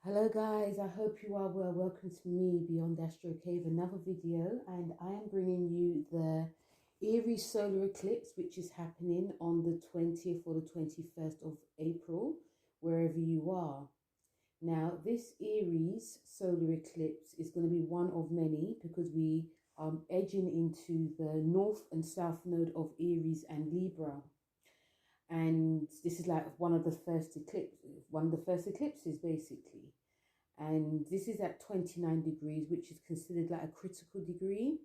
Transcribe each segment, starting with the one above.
Hello guys, I hope you are well. Welcome to me, Beyond Astro Cave, another video, and I am bringing you the Aries solar eclipse, which is happening on the 20th or the 21st of April, wherever you are. Now, this Aries solar eclipse is going to be one of many because we are edging into the north and south node of Aries and Libra. And this is like one of the first eclipses basically. And this is at 29 degrees, which is considered like a critical degree.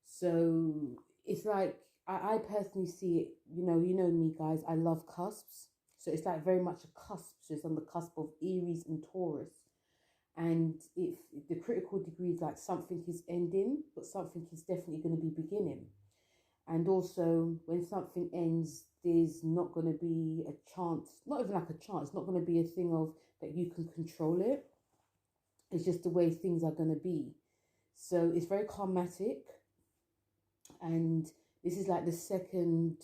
So it's like I personally see it, you know me guys, I love cusps. So it's like very much a cusp. So it's on the cusp of Aries and Taurus. And if the critical degree is like something is ending, but something is definitely going to be beginning. And also, when something ends, there's not going to be a chance, not even like a chance, it's not going to be a thing of that you can control it. It's just the way things are going to be. So it's very karmatic. And this is like the second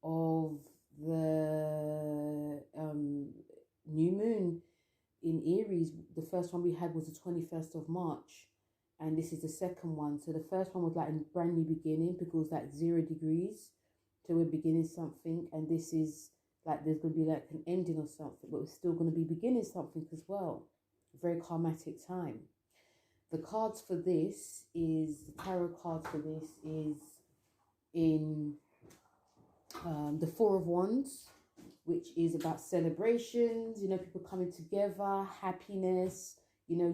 of the new moon in Aries. The first one we had was the 21st of March. And this is the second one. So the first one was like a brand new beginning because it was like 0 degrees. So we're beginning something. And this is like there's going to be like an ending or something. But we're still going to be beginning something as well. Very karmatic time. The cards for this is, the tarot cards for this is in the Four of Wands, which is about celebrations, people coming together, happiness,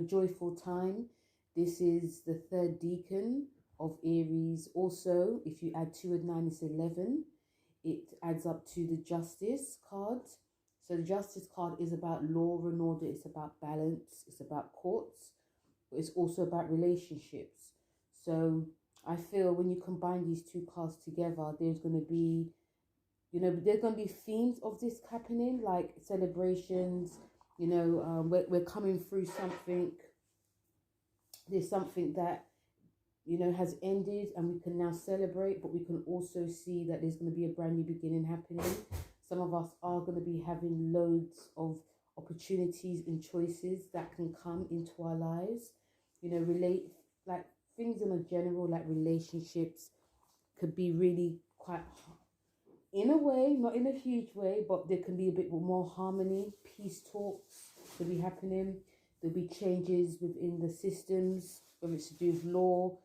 joyful time. This is the third decan of Aries. Also, if you add 2 and 9, it's 11. It adds up to the Justice card. So the Justice card is about law and order. It's about balance. It's about courts. But it's also about relationships. So I feel when you combine these two cards together, there's going to be, there's going to be themes of this happening, like celebrations. We're coming through something. There's something that, has ended and we can now celebrate, but we can also see that there's going to be a brand new beginning happening. Some of us are going to be having loads of opportunities and choices that can come into our lives. Relate, like things in a general, like relationships could be really quite, in a way, not in a huge way, but there can be a bit more harmony. Peace talks could be happening. There'll be changes within the systems, whether it's to do with law,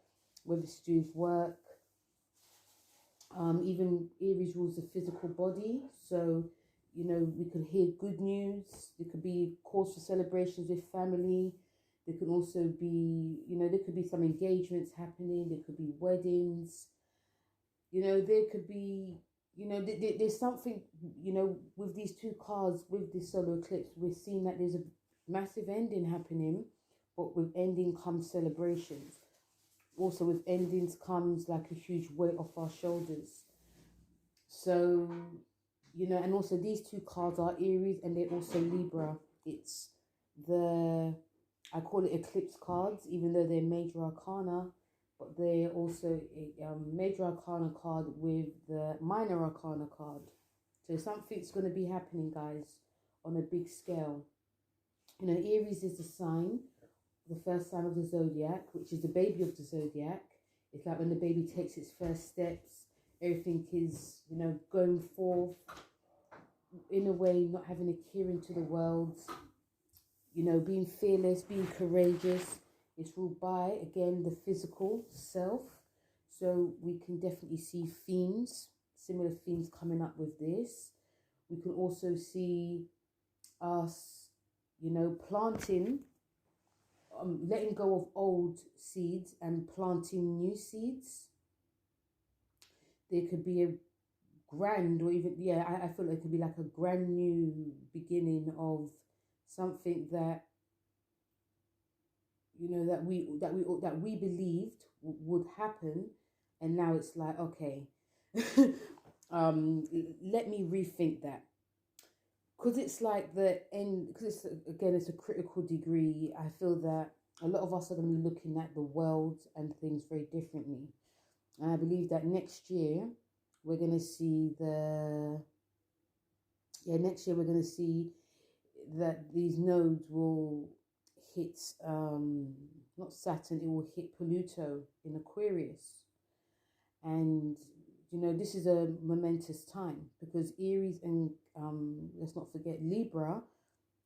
whether it's to do with work. Even Aries rules the physical body. So, we could hear good news. There could be cause for celebrations with family. There could also be, there could be some engagements happening. There could be weddings. There could be, there's something, with these two cards, with this solar eclipse, we're seeing that there's a massive ending happening, but with ending comes celebrations. Also with endings comes like a huge weight off our shoulders. So, and also these two cards are Aries and they're also Libra. It's I call it eclipse cards, even though they're major arcana, but they're also a major arcana card with the minor arcana card. So something's going to be happening, guys, on a big scale. Aries is the sign, the first sign of the zodiac, which is the baby of the zodiac. It's like when the baby takes its first steps, everything is, going forth in a way, not having a care into the world, being fearless, being courageous. It's ruled by, again, the physical self. So we can definitely see themes, similar themes coming up with this. We can also see us, planting, letting go of old seeds and planting new seeds. There could be a grand, or even, I feel like it could be like a brand new beginning of something that, that we believed would happen, and now it's like, okay, let me rethink that. Because it's like the end, because it's a critical degree. I feel that a lot of us are going to be looking at the world and things very differently. And I believe that next year we're going to see next year we're going to see that these nodes will hit, not Saturn, it will hit Pluto in Aquarius. And, you know, this is a momentous time because Aries and, let's not forget, Libra,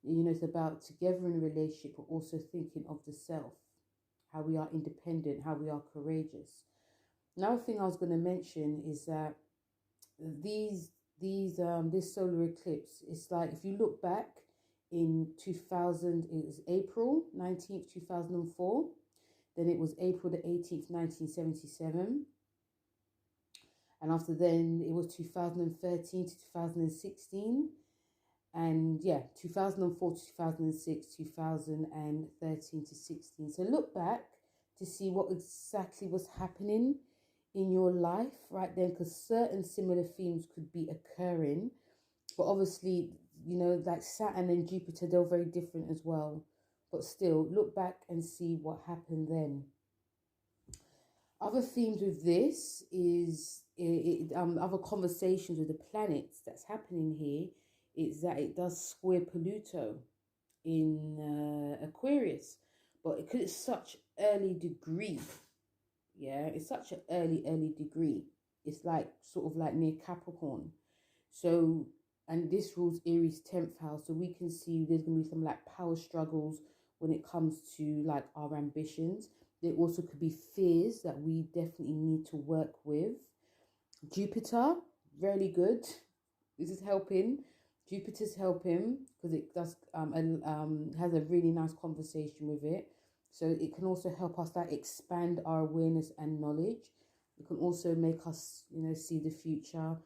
you know, it's about together in a relationship, but also thinking of the self, how we are independent, how we are courageous. Another thing I was going to mention is that this solar eclipse, it's like if you look back in 2000, it was April 19th, 2004. Then it was April the 18th, 1977. And after then, it was 2013 to 2016. And yeah, 2004 to 2006, 2013 to 16. So look back to see what exactly was happening in your life right then, because certain similar themes could be occurring. But obviously, you know, like Saturn and Jupiter, they're very different as well. But still, look back and see what happened then. Other themes with this is other conversations with the planets that's happening here is that it does square Pluto in Aquarius, but because it's such early degree, yeah, it's such an early degree. It's like sort of like near Capricorn. So, and this rules Aries 10th house, so we can see there's gonna be some like power struggles when it comes to like our ambitions. There also could be fears that we definitely need to work with. Jupiter, really good. This is helping. Jupiter's helping because it does has a really nice conversation with it. So it can also help us like expand our awareness and knowledge. It can also make us, you know, see the future,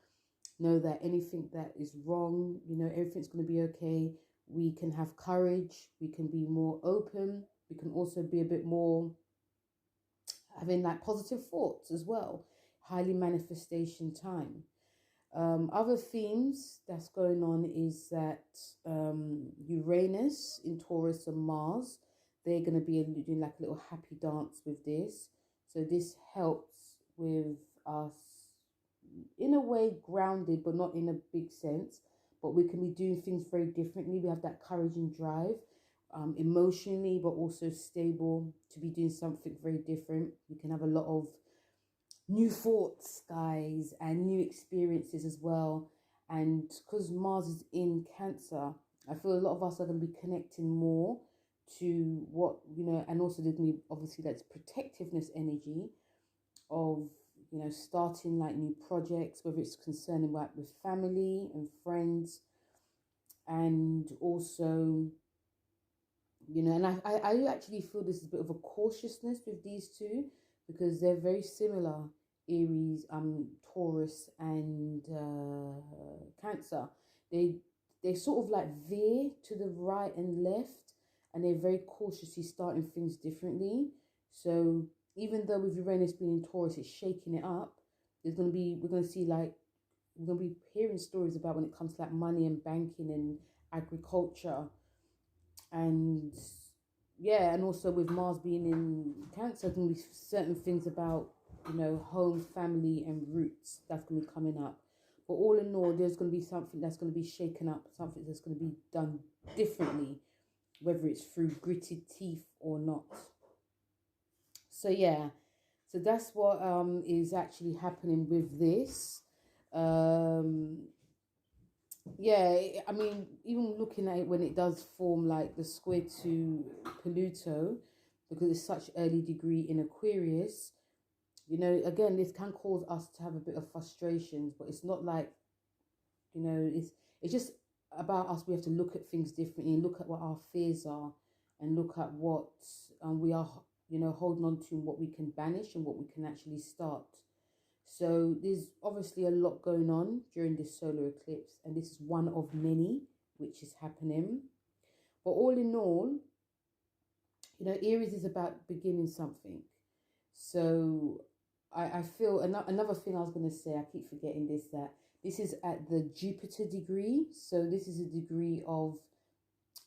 know that anything that is wrong, you know, everything's going to be okay. We can have courage. We can be more open. We can also be a bit more having like positive thoughts as well. Highly manifestation time. Other themes that's going on is that Uranus in Taurus and Mars, they're going to be doing like a little happy dance with this. So this helps with us in a way grounded, but not in a big sense. But we can be doing things very differently. We have that courage and drive. Emotionally, but also stable to be doing something very different. We can have a lot of new thoughts, guys, and new experiences as well. And because Mars is in Cancer, I feel a lot of us are going to be connecting more to what, you know, and also there's going to be obviously that's protectiveness energy of, you know, starting like new projects, whether it's concerning like with family and friends, and also, you know, and I actually feel this is a bit of a cautiousness with these two because they're very similar, Aries, Taurus and Cancer. They sort of like veer to the right and left, and they're very cautiously starting things differently. So even though with Uranus being in Taurus, it's shaking it up, we're going to see like, we're going to be hearing stories about when it comes to like money and banking and agriculture. And yeah, and also with Mars being in Cancer, there's going to be certain things about, you know, home, family and roots that's going to be coming up. But all in all, there's going to be something that's going to be shaken up, something that's going to be done differently, whether it's through gritted teeth or not. So yeah, so that's what is actually happening with this. Yeah, I mean, even looking at it when it does form like the square to Pluto, because it's such early degree in Aquarius, you know, again, this can cause us to have a bit of frustrations, but it's not like, you know, it's just about us. We have to look at things differently and look at what our fears are and look at what we are, you know, holding on to, and what we can banish and what we can actually start. So there's obviously a lot going on during this solar eclipse, and this is one of many which is happening. But all in all, you know, Aries is about beginning something. So I feel another thing I was going to say, I keep forgetting this, that this is at the Jupiter degree. So this is a degree of,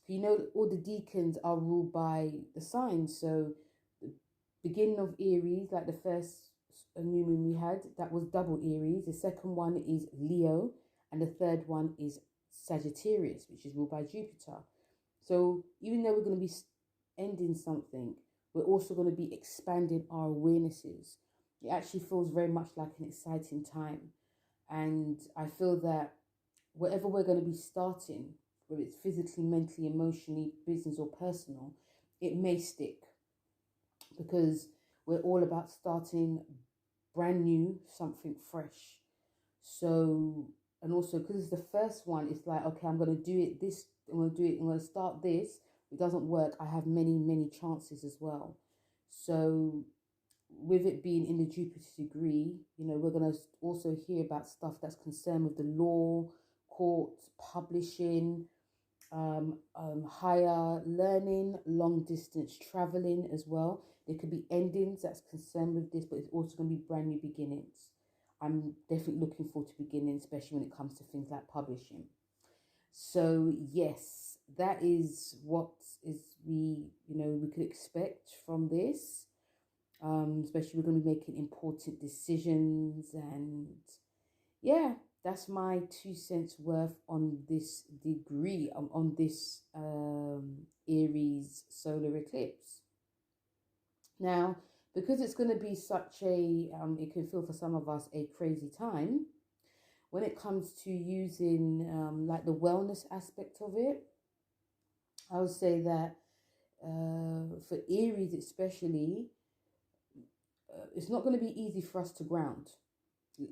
you know, all the decans are ruled by the signs. So the beginning of Aries, like the first new moon we had, that was double Aries. The second one is Leo, and the third one is Sagittarius, which is ruled by Jupiter. So even though we're going to be ending something, we're also going to be expanding our awarenesses. It actually feels very much like an exciting time. And I feel that whatever we're going to be starting, whether it's physically, mentally, emotionally, business or personal, it may stick, because we're all about starting brand new, something fresh. So, and also because it's the first one, it's like, okay, I'm going to do it this, I'm going to do it, I'm going to start this. If it doesn't work, I have many, many chances as well. So with it being in the Jupiter degree, you know, we're going to also hear about stuff that's concerned with the law, courts, publishing, higher learning, long distance traveling as well. There could be endings that's concerned with this, but it's also going to be brand new beginnings. I'm definitely looking forward to beginning, especially when it comes to things like publishing. So yes, that is what we could expect from this. Especially we're going to be making important decisions, and yeah, that's my 2 cents worth on this degree, on this Aries solar eclipse. Now, because it's going to be such a, it can feel for some of us a crazy time, when it comes to using like the wellness aspect of it, I would say that for Aries especially, it's not going to be easy for us to ground.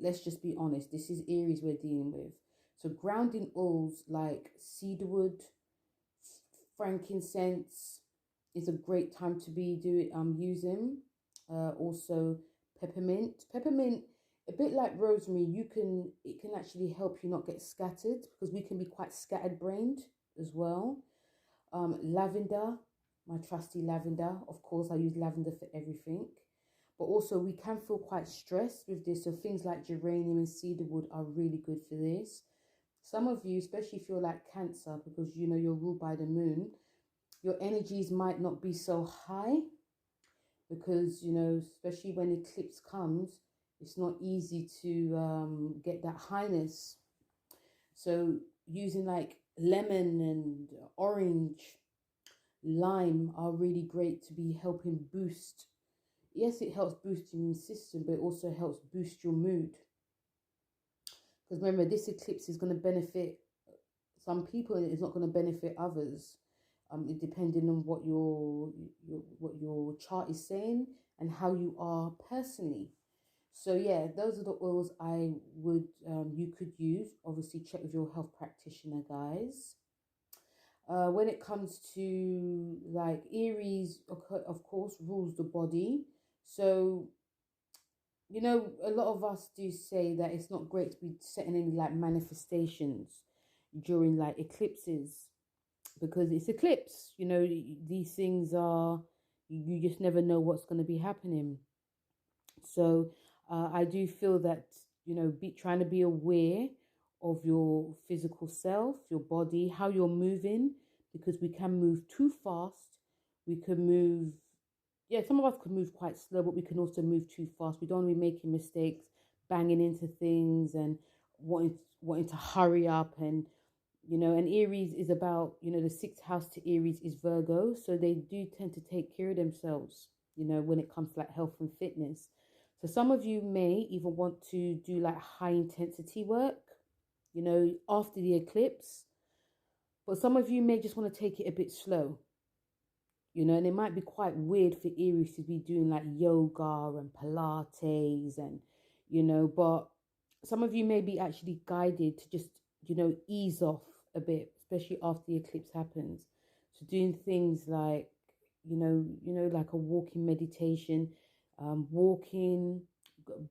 Let's just be honest. This is Aries we're dealing with. So grounding oils like cedarwood, frankincense is a great time to be using. Also peppermint. Peppermint, a bit like rosemary, it can actually help you not get scattered, because we can be quite scattered brained as well. Lavender, my trusty lavender. Of course, I use lavender for everything. But also we can feel quite stressed with this. So things like geranium and cedarwood are really good for this. Some of you, especially if you're like Cancer, because you know you're ruled by the moon, your energies might not be so high, because, you know, especially when eclipse comes, it's not easy to get that highness. So using like lemon and orange, lime are really great to be helping boost. Yes, it helps boost your immune system, but it also helps boost your mood. Because remember, this eclipse is going to benefit some people, and it's not going to benefit others. It depending on what your chart is saying and how you are personally. So yeah, those are the oils I would you could use. Obviously, check with your health practitioner, guys. When it comes to like Aries, of course, rules the body. So, you know, a lot of us do say that it's not great to be setting any like manifestations during like eclipses, because it's eclipse. You know, these things are, you just never know what's going to be happening. So I do feel that, you know, trying to be aware of your physical self, your body, how you're moving, because we can move too fast. We can move, yeah, some of us could move quite slow, but we can also move too fast. We don't want to be making mistakes, banging into things and wanting to hurry up. And, you know, and Aries is about, you know, the 6th house to Aries is Virgo. So they do tend to take care of themselves, you know, when it comes to like health and fitness. So some of you may even want to do like high intensity work, you know, after the eclipse. But some of you may just want to take it a bit slow, you know, and it might be quite weird for Aries to be doing like yoga and Pilates and, you know, but some of you may be actually guided to just, you know, ease off a bit, especially after the eclipse happens. So doing things like, you know, like a walking meditation, walking,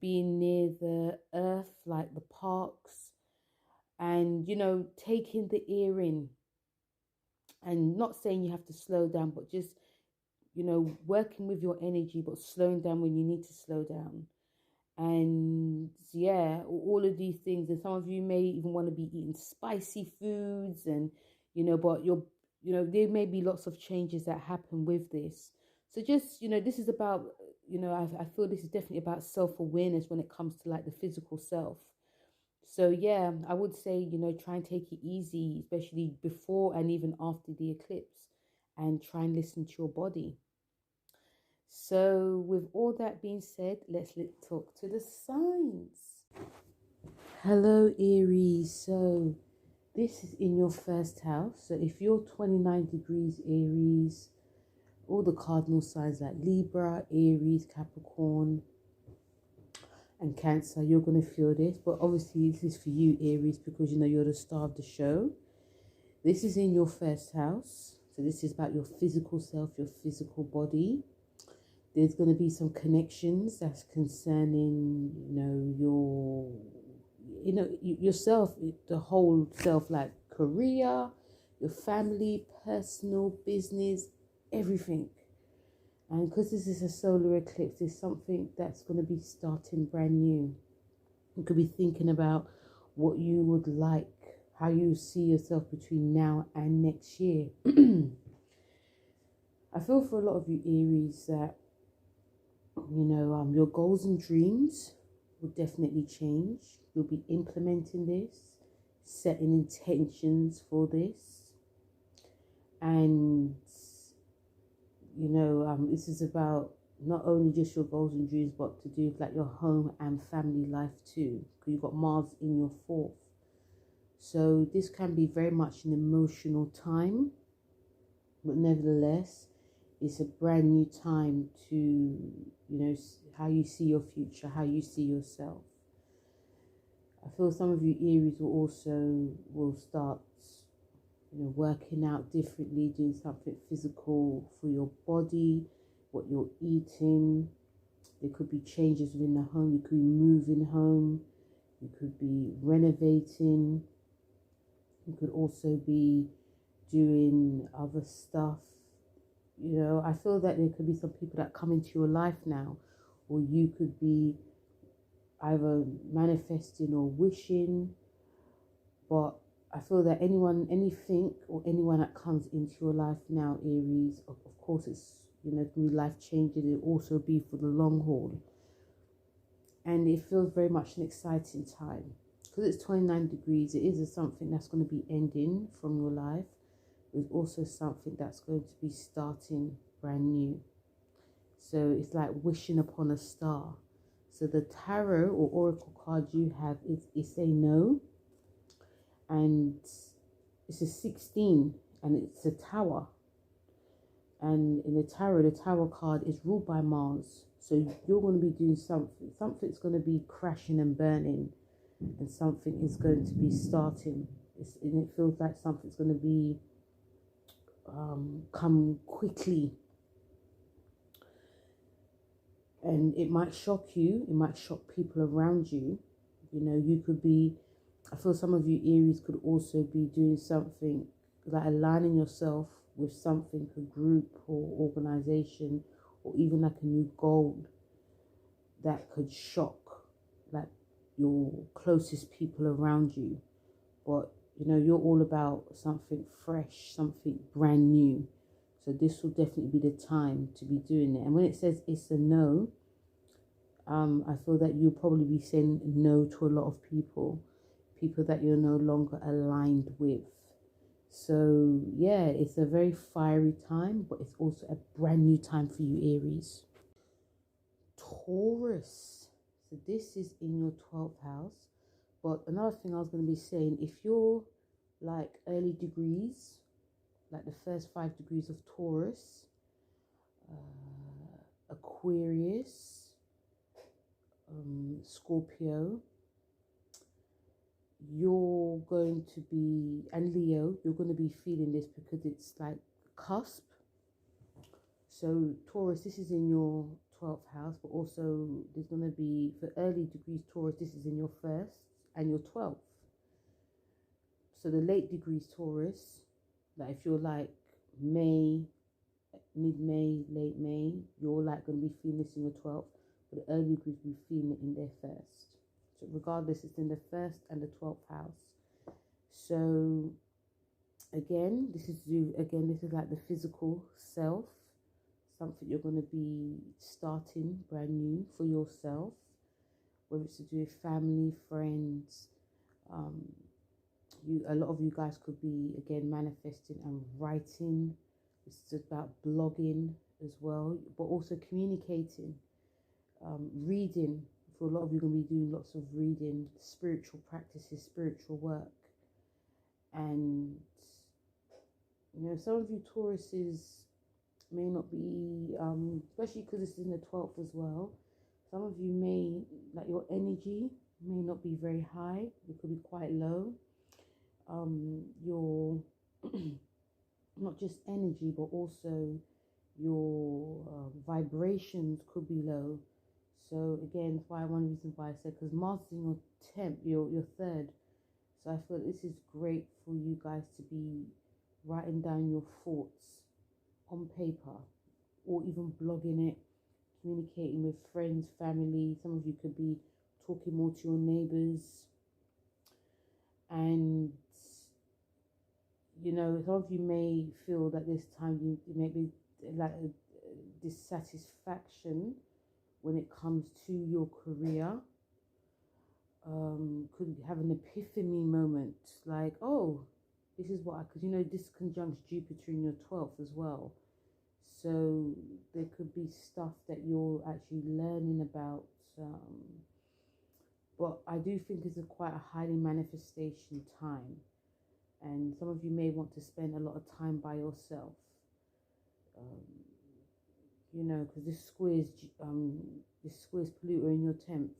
being near the earth, like the parks, and, you know, taking the air in. And not saying you have to slow down, but just, you know, working with your energy, but slowing down when you need to slow down. And yeah, all of these things. And some of you may even want to be eating spicy foods, and, you know, but you know, there may be lots of changes that happen with this. So just, you know, this is about, you know, I feel this is definitely about self-awareness when it comes to like the physical self. So yeah, I would say, you know, try and take it easy, especially before and even after the eclipse. and try and listen to your body. So with all that being said, let's talk to the signs. Hello Aries. So this is in your first house. So if you're 29 degrees Aries, all the cardinal signs like Libra, Aries, Capricorn, and Cancer, you're going to feel this. But obviously this is for you Aries, because you know you're the star of the show. This is in your first house. So this is about your physical self, your physical body. There's going to be some connections that's concerning, yourself, the whole self, like career, your family, personal, business, everything. And because this is a solar eclipse, it's something that's going to be starting brand new. You could be thinking about what you would like, how you see yourself between now and next year. I feel for a lot of you Aries that, your goals and dreams will definitely change. You'll be implementing this, setting intentions for this. And, this is about not only just your goals and dreams, but to do with like your home and family life too. Because you've got Mars in your 4th. So this can be very much an emotional time. But nevertheless, it's a brand new time to, how you see your future, how you see yourself. I feel some of you Aries will start, working out differently, doing something physical for your body, what you're eating. There could be changes within the home. You could be moving home. You could be renovating. You could also be doing other stuff. I feel that there could be some people that come into your life now, or you could be either manifesting or wishing. But I feel that anyone that comes into your life now, Aries, of course it's, can be life changing. It'll also be for the long haul. And it feels very much an exciting time. Because it's 29 degrees, it is something that's going to be ending from your life. There's also something that's going to be starting brand new. So it's like wishing upon a star. So the tarot or oracle card you have is a no. And it's a 16 and it's a tower. And in the tower card is ruled by Mars. So you're going to be doing something. Something's going to be crashing and burning. And something is going to be starting. And it feels like something's going to be come quickly. And it might shock you. It might shock people around you. You could be, I feel some of you Aries could also be doing something like aligning yourself with something, a group or organization, or even like a new goal that could shock like your closest people around you. But you're all about something fresh, something brand new. So this will definitely be the time to be doing it. And when it says it's a no, I feel that you'll probably be saying no to a lot of people that you're no longer aligned with. So yeah, it's a very fiery time, but it's also a brand new time for you Aries. Taurus. So this is in your 12th house. But another thing I was going to be saying, if you're like early degrees, like the first 5 degrees of Taurus, Aquarius, Scorpio, you're going to be, and Leo, you're going to be feeling this because it's like cusp. So Taurus, this is in your 12th house, but also there's going to be, for early degrees Taurus, this is in your 1st and your 12th. So the late degrees Taurus, like if you're like May, mid-May, late May, you're like going to be feeling this in your 12th, but the early degrees will be feeling it in their 1st. So regardless, it's in the 1st and the 12th house. So again, this is like the physical self, something you're going to be starting brand new for yourself, whether it's to do with family, friends. A lot of you guys could be again manifesting and writing It's about blogging as well, but also communicating, reading. For a lot of you, are going to be doing lots of reading, spiritual practices, spiritual work. And, you know, some of you Tauruses may not be, especially because it's in the 12th as well. Some of you may, like, your energy may not be very high. It could be quite low. Your, not just energy, but also your vibrations could be low. So again, that's why one reason why I said, because Mars is in your 10th, your third. So I feel this is great for you guys to be writing down your thoughts on paper, or even blogging it, communicating with friends, family. Some of you could be talking more to your neighbors. And, you know, some of you may feel that this time you may be like a dissatisfaction when it comes to your career. Could have an epiphany moment, like, oh, this is what because you know this conjuncts Jupiter in your 12th as well. So there could be stuff that you're actually learning about. But I do think it's quite a highly manifestation time. And some of you may want to spend a lot of time by yourself. You know, because this squares Pluto in your 10th.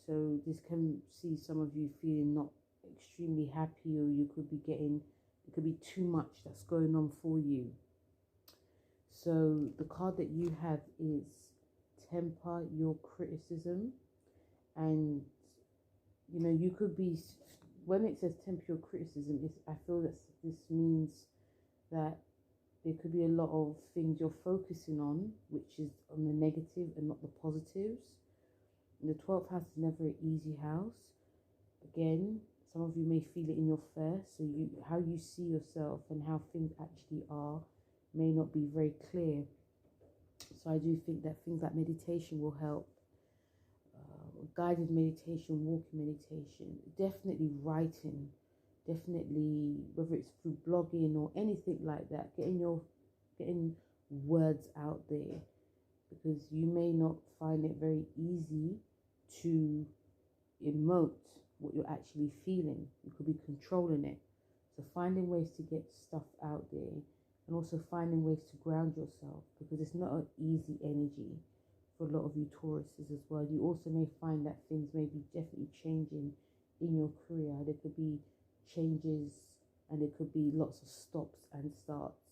So this can see some of you feeling not extremely happy, or you could be getting, it could be too much that's going on for you. So the card that you have is temper your criticism. And, you know, you could be, when it says temper your criticism, I feel that this means that there could be a lot of things you're focusing on, which is on the negative and not the positives. And the 12th house is never an easy house. Again, some of you may feel it in your first, so how you see yourself and how things actually are may not be very clear. So I do think that things like meditation will help. Guided meditation, walking meditation, definitely writing, definitely, whether it's through blogging or anything like that, getting words out there, because you may not find it very easy to emote what you're actually feeling. You could be controlling it. So finding ways to get stuff out there, and also finding ways to ground yourself, because it's not an easy energy for a lot of you Tauruses as well. You also may find that things may be definitely changing in your career. There could be changes, and there could be lots of stops and starts.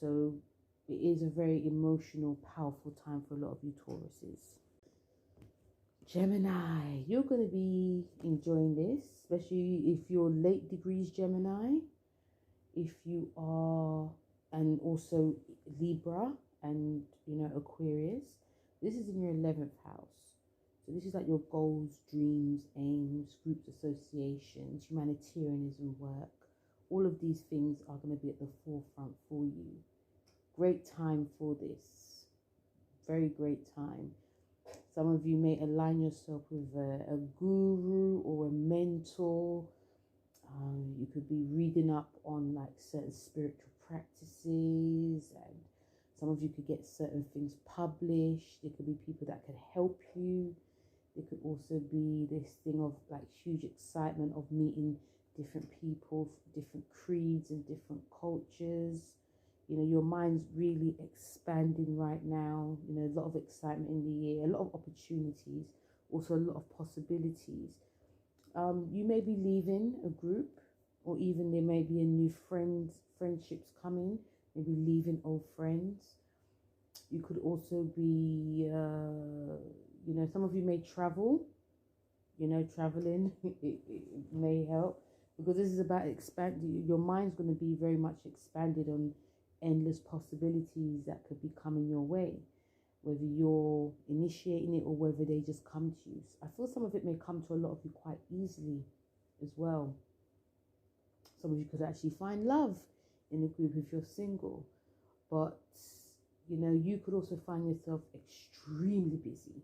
So it is a very emotional, powerful time for a lot of you Tauruses. Gemini, you're going to be enjoying this, especially if you're late degrees Gemini, if you are, and also Libra and, you know, Aquarius. This is in your 11th house. So this is like your goals, dreams, aims, groups, associations, humanitarianism work. All of these things are going to be at the forefront for you. Great time for this. Very great time. Some of you may align yourself with a guru or a mentor. You could be reading up on like certain spiritual practices, and some of you could get certain things published. There could be people that could help you. There could also be this thing of like huge excitement of meeting different people, different creeds and different cultures. You know, your mind's really expanding right now. You know, a lot of excitement in the year, a lot of opportunities, also a lot of possibilities. You may be leaving a group, or even there may be a new friendships coming, maybe leaving old friends. You could also be, you know, some of you may travel, you know, traveling, it may help, because this is about expanding. Your mind's going to be very much expanded on endless possibilities that could be coming your way, whether you're initiating it or whether they just come to you. I feel some of it may come to a lot of you quite easily as well. Some of you could actually find love in a group if you're single, but you know, you could also find yourself extremely busy.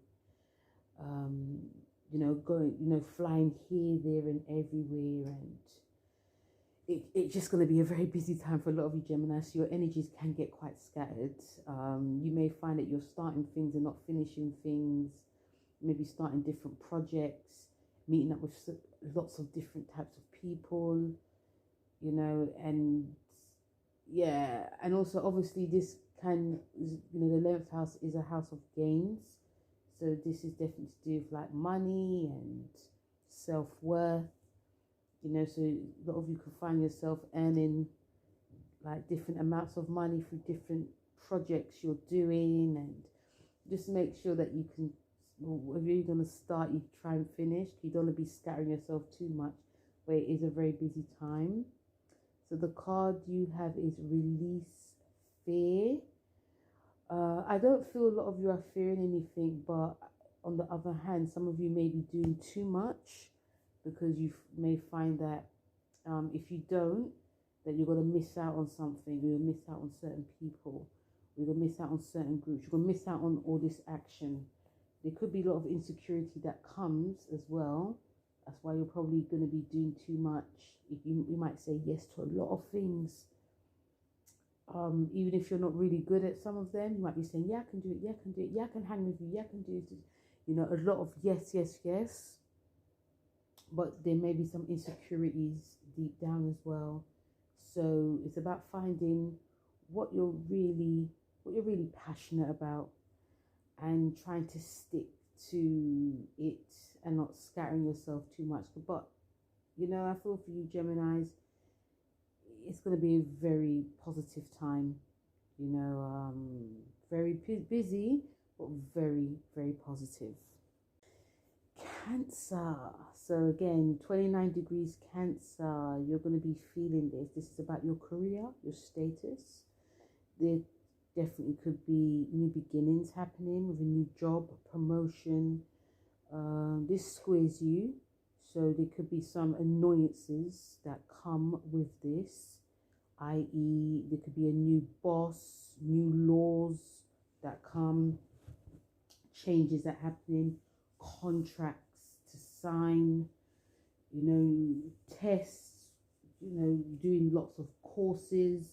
You know, going, you know, flying here, there, and everywhere, and it's just going to be a very busy time for a lot of you Gemini, so your energies can get quite scattered. You may find that you're starting things and not finishing things, maybe starting different projects, meeting up with lots of different types of people, you know, and yeah, and also obviously this can, you know, the 11th house is a house of gains, so this is definitely to do with like money and self-worth, you know, so a lot of you can find yourself earning like different amounts of money through different projects you're doing, and just make sure that you can, whether you're going to start, you try and finish. You don't want to be scattering yourself too much, where it is a very busy time. So the card you have is release fear. I don't feel a lot of you are fearing anything, but on the other hand, some of you may be doing too much, because you may find that if you don't, that you're going to miss out on something. You're going to miss out on certain people. You're going to miss out on certain groups. You're going to miss out on all this action. There could be a lot of insecurity that comes as well. That's why you're probably going to be doing too much. You might say yes to a lot of things. Even if you're not really good at some of them, you might be saying, yeah, I can do it. Yeah, I can do it. Yeah, I can hang with you. Yeah, I can do it. You know, a lot of yes, yes, yes. But there may be some insecurities deep down as well. So it's about finding what you're really passionate about, and trying to stick to it and not scattering yourself too much. But you know, I feel for you Geminis, it's going to be a very positive time, you know, very busy, but very, very positive. Cancer. So again, 29 degrees Cancer, you're going to be feeling this. This is about your career, your status. There definitely could be new beginnings happening with a new job, promotion. This squares you, so there could be some annoyances that come with this, i.e. there could be a new boss, new laws that come, changes that happening, contracts to sign, you know, tests, you know, doing lots of courses,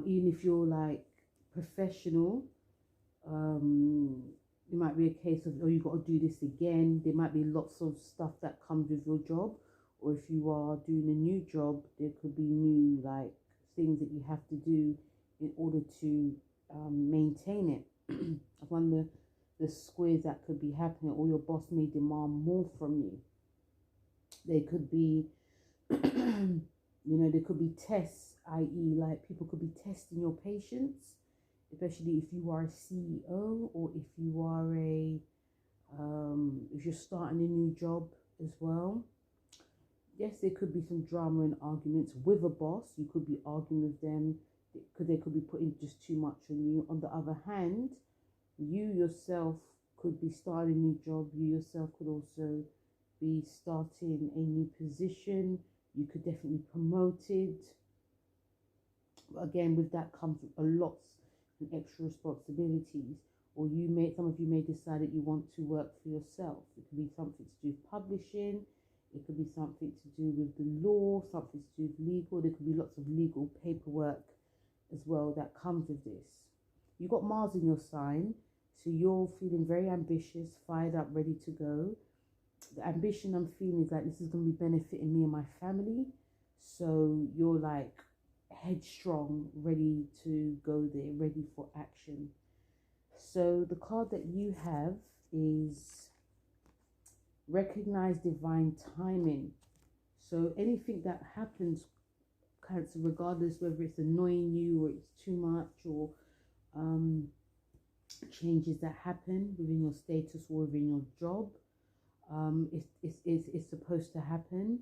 even if you're like professional, it might be a case of, oh, you've got to do this again. There might be lots of stuff that comes with your job, or if you are doing a new job, there could be new like things that you have to do in order to maintain it. One of the squares that could be happening, or your boss may demand more from you. There could be, you know, there could be tests, i.e. like people could be testing your patience, especially if you are a CEO, or if you are if you're starting a new job as well. Yes, there could be some drama and arguments with a boss. You could be arguing with them because they could be putting just too much on you. On the other hand, you yourself could be starting a new job. You yourself could also be starting a new position. You could definitely be promoted. But again, with that comes a lot of extra responsibilities. Or some of you may decide that you want to work for yourself. It could be something to do with publishing. It could be something to do with the law, something to do with legal. There could be lots of legal paperwork as well that comes with this. You've got Mars in your sign, so you're feeling very ambitious, fired up, ready to go. The ambition I'm feeling is like this is going to be benefiting me and my family. So you're like headstrong, ready to go there, ready for action. So the card that you have is recognize divine timing. So anything that happens, Cancer, regardless whether it's annoying you or it's too much, or changes that happen within your status or within your job, it's supposed to happen.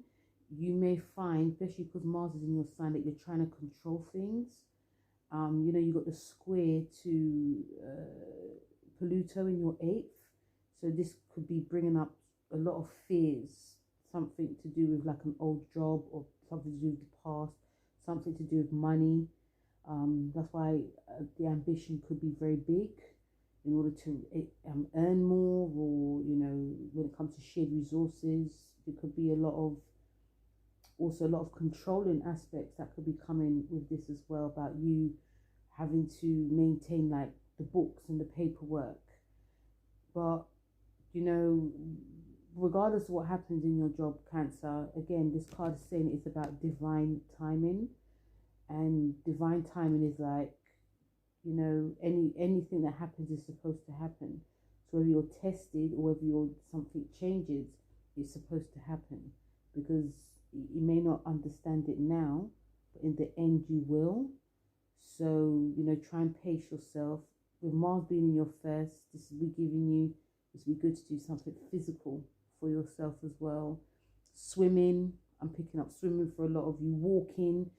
You may find, especially because Mars is in your sign, that you're trying to control things. You know, you got the square to Pluto in your 8th, so this could be bringing up a lot of fears, something to do with like an old job, or something to do with the past, something to do with money. That's why the ambition could be very big in order to earn more, or, you know, when it comes to shared resources, there could be a lot of also a lot of controlling aspects that could be coming with this as well, about you having to maintain like the books and the paperwork. But you know, regardless of what happens in your job, Cancer, again, this card is saying it's about divine timing. And divine timing is like, you know, anything that happens is supposed to happen. So whether you're tested or whether something changes, it's supposed to happen, because you may not understand it now, but in the end you will. So, you know, try and pace yourself. With Mars being in your first, this will be giving you, this will be good to do something physical for yourself as well. Swimming, I'm picking up swimming for a lot of you. Walking,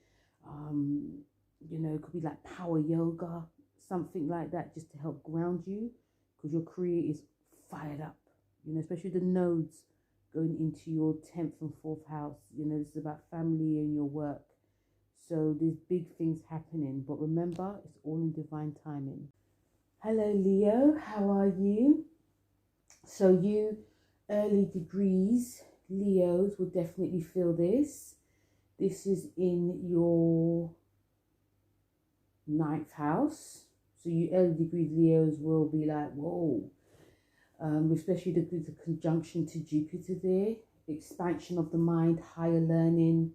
you know, it could be like power yoga, something like that, just to help ground you, because your career is fired up, you know, especially the nodes going into your 10th and 4th house. You know, this is about family and your work. So there's big things happening, but remember, it's all in divine timing. Hello, Leo, how are you? So you early degrees Leos will definitely feel this. This is in your 9th house. So you early degrees Leos will be like, whoa. Especially the conjunction to Jupiter there. Expansion of the mind, higher learning.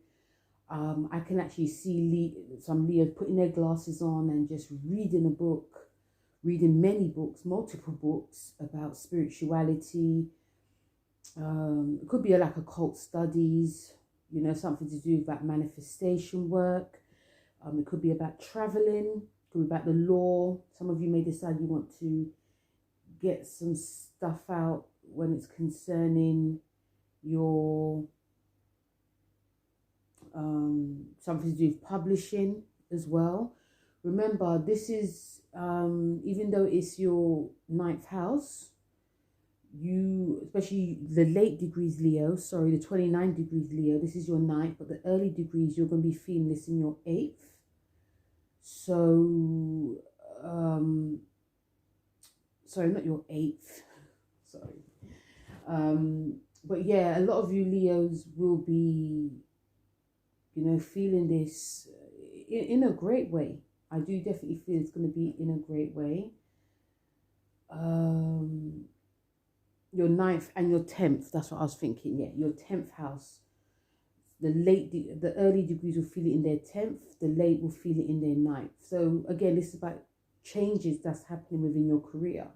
I can actually see some Leos putting their glasses on and just reading a book. Reading many books, multiple books about spirituality. It could be like occult studies, you know, something to do with that manifestation work. It could be about traveling, it could be about the law. Some of you may decide you want to get some stuff out when it's concerning your something to do with publishing as well. Remember, this is even though it's your 9th house, you, especially the late degrees Leo, sorry, the 29 degrees Leo, this is your 9th, but the early degrees, you're going to be feeling this in your 8th. So, sorry, not your 8th, sorry. But yeah, a lot of you Leos will be, you know, feeling this in a great way. I do definitely feel it's going to be in a great way. Your 9th and your 10th, that's what I was thinking. Yeah, your 10th house. The early degrees will feel it in their 10th. The late will feel it in their 9th. So again, this is about changes that's happening within your career.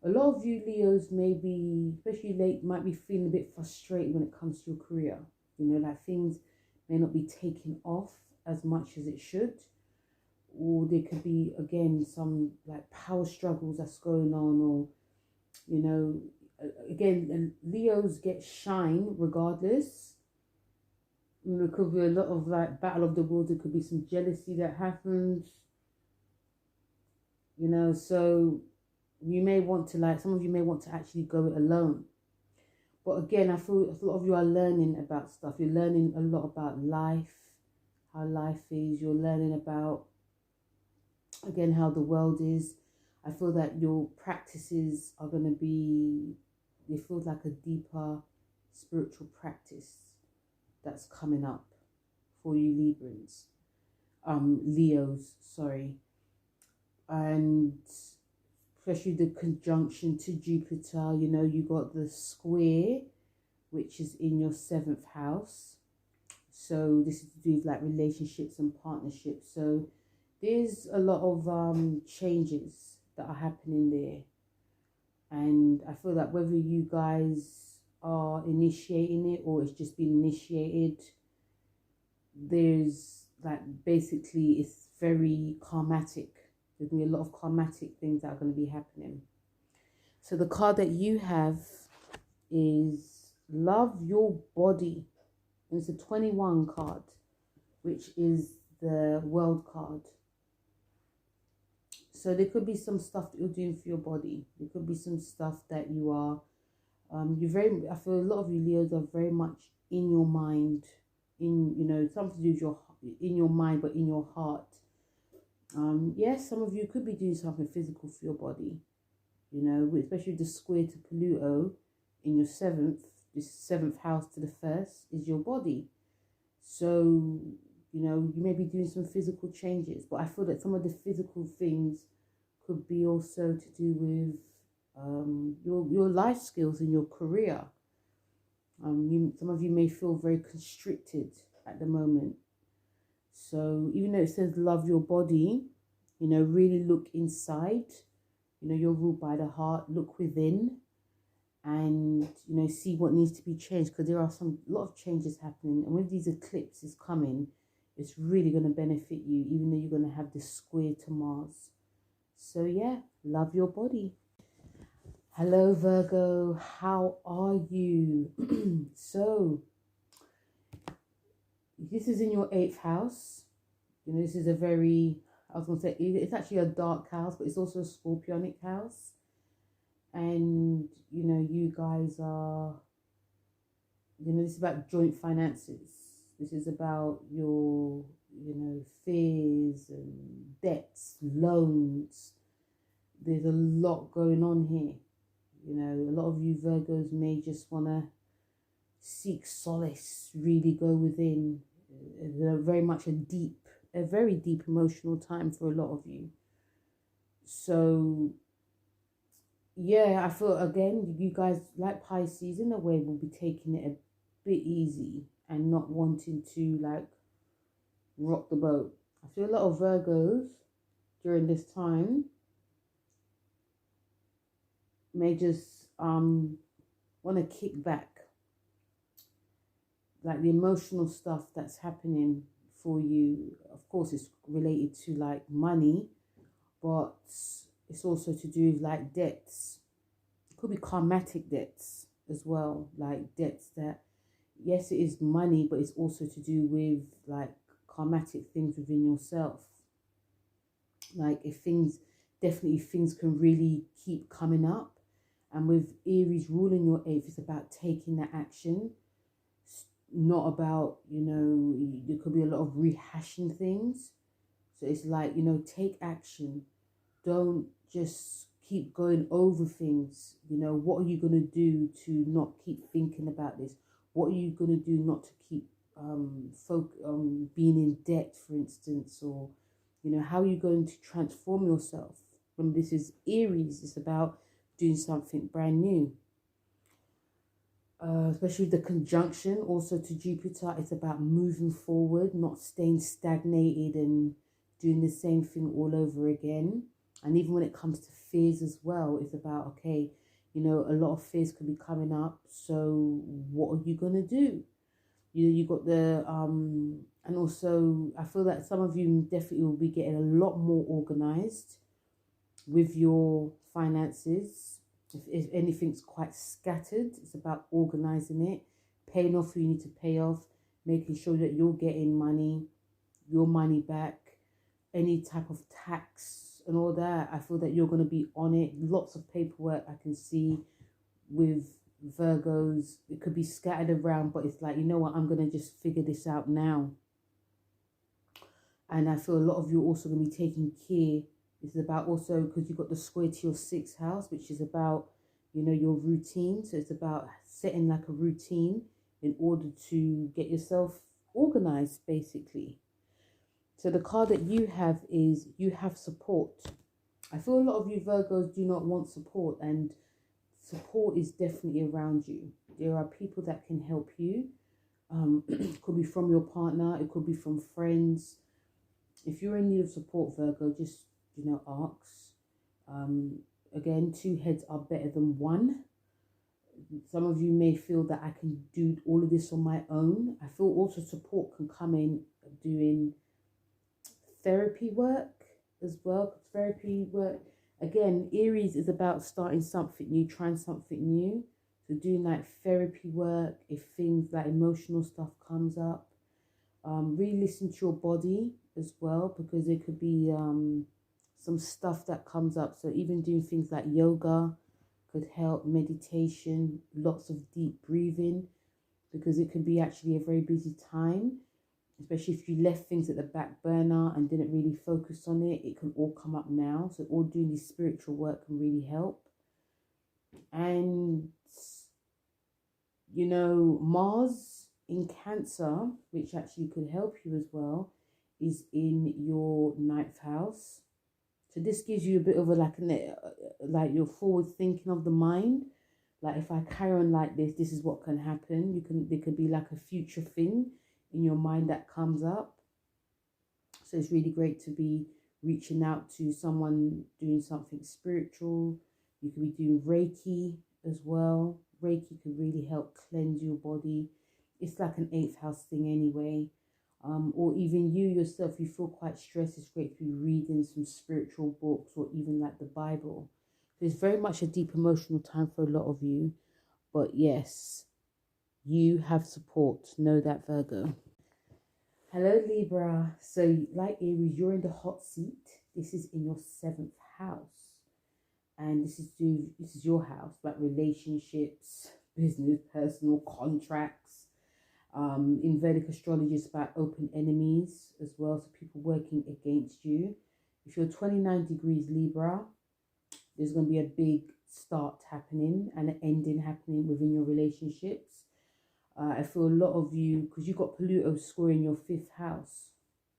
A lot of you Leos may be, especially late, might be feeling a bit frustrated when it comes to your career. You know, like things may not be taking off as much as it should. Or there could be, again, some like power struggles that's going on, or, you know, again, Leos get shine regardless. You know, there could be a lot of like battle of the worlds. There could be some jealousy that happens, you know, so you may want to, like, some of you may want to actually go it alone. But again, I feel a lot of you are learning about stuff. You're learning a lot about life, how life is. You're learning about, again, how the world is. I feel that your practices are going to be, it feels like a deeper spiritual practice that's coming up for you Leos, sorry. And especially the conjunction to Jupiter, you know, you got the square, which is in your 7th house. So this is to do with like relationships and partnerships. So there's a lot of changes that are happening there. And I feel that whether you guys are initiating it or it's just been initiated, there's like, basically it's very karmatic. There's going to be a lot of karmatic things that are going to be happening. So the card that you have is Love Your Body. And it's a 21 card, which is the World card. So there could be some stuff that you're doing for your body. There could be some stuff that you are, I feel a lot of you Leos are very much in your mind, you know, something to do with in your mind, but in your heart. Yes, some of you could be doing something physical for your body, you know, especially the square to Pluto in your 7th, this 7th house to the 1st is your body. So, you know, you may be doing some physical changes, but I feel that some of the physical things could be also to do with your life skills and your career. Some of you may feel very constricted at the moment. So even though it says love your body, you know, really look inside. You know, you're ruled by the heart. Look within, and you know, see what needs to be changed, because there are a lot of changes happening, and with these eclipses coming, it's really going to benefit you, even though you're going to have this square to Mars. So yeah, love your body. Hello Virgo, how are you? So this is in your 8th house. You know, this is a very, I was going to say, it's actually a dark house, but it's also a scorpionic house. And, you know, you guys are, you know, this is about joint finances. This is about your, you know, fears and debts, loans. There's a lot going on here. You know, a lot of you Virgos may just want to seek solace, really go within. Very much a very deep emotional time for a lot of you. So, yeah, I feel, again, you guys, like Pisces, in a way, will be taking it a bit easy and not wanting to, like, rock the boat. I feel a lot of Virgos during this time may just want to kick back. Like the emotional stuff that's happening for you, of course, it's related to like money, but it's also to do with like debts. It could be karmatic debts as well, like debts that, yes, it is money, but it's also to do with like karmatic things within yourself. Like if things can really keep coming up. And with Aries ruling your 8th, it's about taking that action. Not about, you know, there could be a lot of rehashing things. So it's like, you know, take action. Don't just keep going over things. You know, what are you going to do to not keep thinking about this? What are you going to do not to keep being in debt, for instance? Or, you know, how are you going to transform yourself? When this is Aries, it's about doing something brand new. Especially the conjunction also to Jupiter, it's about moving forward, not staying stagnated and doing the same thing all over again. And even when it comes to fears as well, it's about, okay, you know, a lot of fears could be coming up. So what are you going to do? You got the, and also I feel that some of you definitely will be getting a lot more organized with your finances. If anything's quite scattered, it's about organizing it, paying off who you need to pay off, making sure that you're getting your money back, any type of tax and all that. I feel that you're going to be on it. Lots of paperwork I can see with Virgos. It could be scattered around, but it's like, you know what, I'm going to just figure this out now. And I feel a lot of you are also going to be taking care. This is about also, because you've got the square to your 6th house, which is about, you know, your routine. So it's about setting like a routine in order to get yourself organized, basically. So the card that you have is you have support. I feel a lot of you Virgos do not want support, and support is definitely around you. There are people that can help you. It could be from your partner. It could be from friends. If you're in need of support, Virgo, just, you know, ask. Again, 2 heads are better than 1. Some of you may feel that I can do all of this on my own. I feel also support can come in doing therapy work as well. Therapy work, again, Aries is about starting something new, trying something new. So doing like therapy work, if things like emotional stuff comes up. Really listen to your body as well, because there could be some stuff that comes up. So even doing things like yoga could help, meditation, lots of deep breathing, because it could be actually a very busy time, especially if you left things at the back burner and didn't really focus on it. It can all come up now. So all doing this spiritual work can really help. And, you know, Mars in Cancer, which actually could help you as well, is in your 9th house. So this gives you a bit of a like you're forward thinking of the mind. Like, if I carry on like this is what can happen. There could be like a future thing in your mind that comes up. So it's really great to be reaching out to someone, doing something spiritual. You could be doing Reiki as well. Reiki could really help cleanse your body. It's like an 8th house thing anyway. Or even you yourself, you feel quite stressed, it's great to be reading some spiritual books or even like the Bible. So it's very much a deep emotional time for a lot of you. But yes, you have support. Know that, Virgo. Hello, Libra. So like Aries, you're in the hot seat. This is in your 7th house. And this is your house, like relationships, business, personal, contracts. In Vedic astrology, it's about open enemies as well, so people working against you. If you're 29 degrees Libra, there's going to be a big start happening and an ending happening within your relationships. I feel a lot of you, because you've got Pluto scoring your 5th house,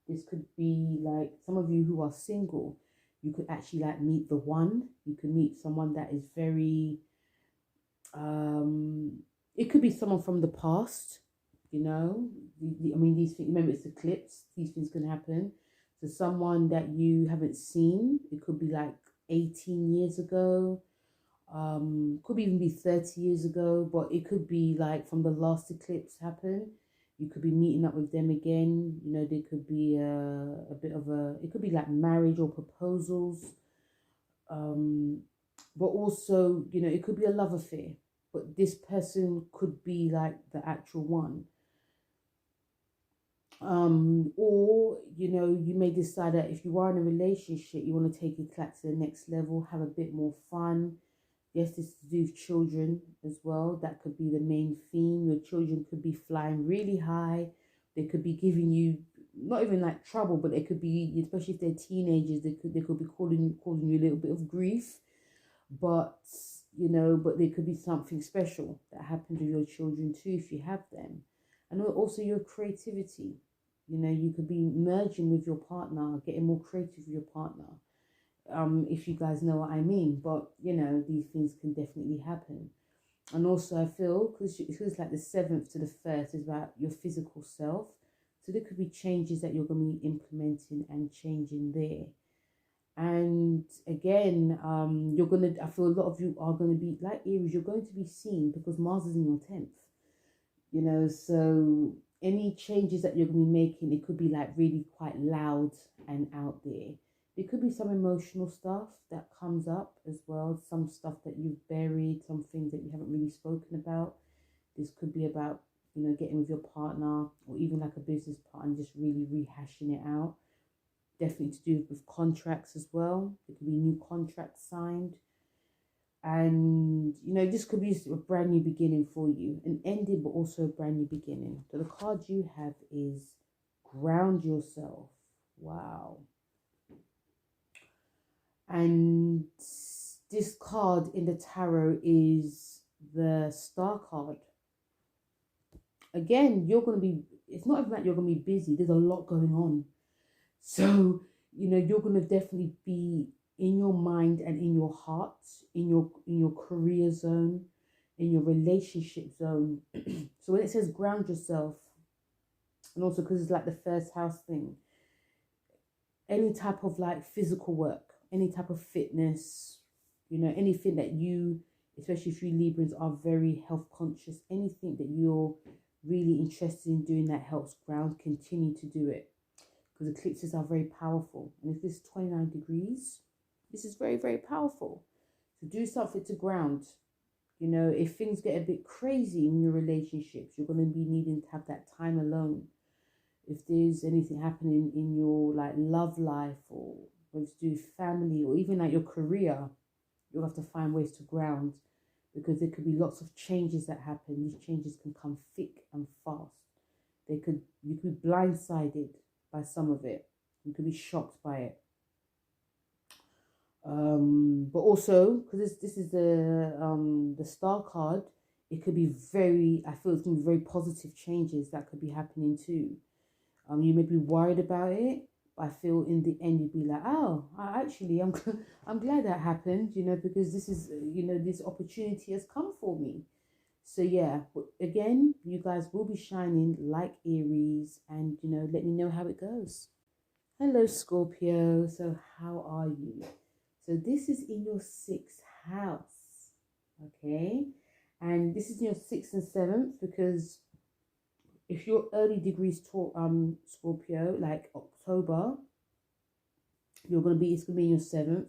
this could be like some of you who are single. You could actually like meet the one. You could meet someone that is very, it could be someone from the past. You know, I mean, these things, remember it's Eclipse, these things can happen. So someone that you haven't seen, it could be like 18 years ago, could even be 30 years ago, but it could be like from the last eclipse happened. You could be meeting up with them again. You know, there could be a bit of it could be like marriage or proposals. But also, you know, it could be a love affair, but this person could be like the actual one. Or, you know, you may decide that if you are in a relationship, you want to take it back to the next level, have a bit more fun. Yes, this is to do with children as well. That could be the main theme. Your children could be flying really high. They could be giving you, not even like trouble, but they could be, especially if they're teenagers, they could be causing you a little bit of grief. But, you know, but there could be something special that happens with your children too, if you have them. And also your creativity. You know, you could be merging with your partner, getting more creative with your partner. If you guys know what I mean. But, you know, these things can definitely happen. And also I feel, because it's like the 7th to the 1st is about your physical self. So there could be changes that you're going to be implementing and changing there. And again, I feel a lot of you are going to be, like Aries, you're going to be seen because Mars is in your 10th. You know, so any changes that you're going to be making, it could be like really quite loud and out there. There could be some emotional stuff that comes up as well. Some stuff that you've buried, some things that you haven't really spoken about. This could be about, you know, getting with your partner or even like a business partner and just really rehashing it out. Definitely to do with contracts as well. There could be new contracts signed. And, you know, this could be a brand new beginning for you. An ending, but also a brand new beginning. So the card you have is Ground Yourself. Wow. And this card in the tarot is the Star card. Again, you're going to be, it's not even that you're going to be busy. There's a lot going on. So, you know, you're going to definitely be in your mind and in your heart, in your career zone, in your relationship zone. So when it says ground yourself, and also because it's like the 1st house thing, any type of like physical work, any type of fitness, you know, anything that you, especially if you Librans are very health conscious, anything that you're really interested in doing that helps ground, continue to do it. Because eclipses are very powerful. And if this is 29 degrees, this is very, very powerful. So do something to ground. You know, if things get a bit crazy in your relationships, you're going to be needing to have that time alone. If there's anything happening in your like love life or whether to do with family or even like your career, you'll have to find ways to ground, because there could be lots of changes that happen. These changes can come thick and fast. You could be blindsided by some of it. You could be shocked by it. But also, because this is the Star card, it could be very, I feel it's going to be very positive changes that could be happening too. You may be worried about it, but I feel in the end you'd be like, oh, I'm glad that happened, you know, because this is, you know, this opportunity has come for me. So yeah, but again, you guys will be shining like Aries, and you know, let me know how it goes. Hello, Scorpio. So how are you? So this is in your sixth house, okay? And this is in your sixth and seventh, because if your early degrees taught Scorpio, like October, it's gonna be in your seventh.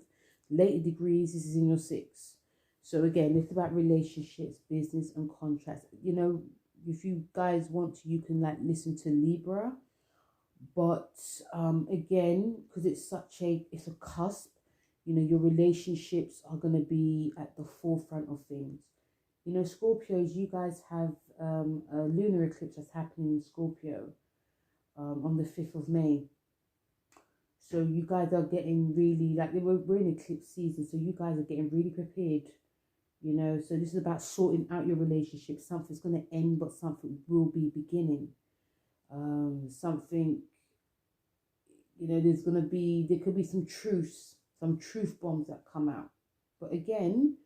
Later degrees, this is in your sixth. So again, it's about relationships, business, and contracts. You know, if you guys want to, you can like listen to Libra, but again, because it's a cusp. You know, your relationships are gonna be at the forefront of things. You know, Scorpios, you guys have a lunar eclipse that's happening in Scorpio on the 5th of May. So you guys are getting really, like, we're in eclipse season, so you guys are getting really prepared, you know. So this is about sorting out your relationship. Something's going to end, but something will be beginning. Something, you know, there could be some truth bombs that come out. But again,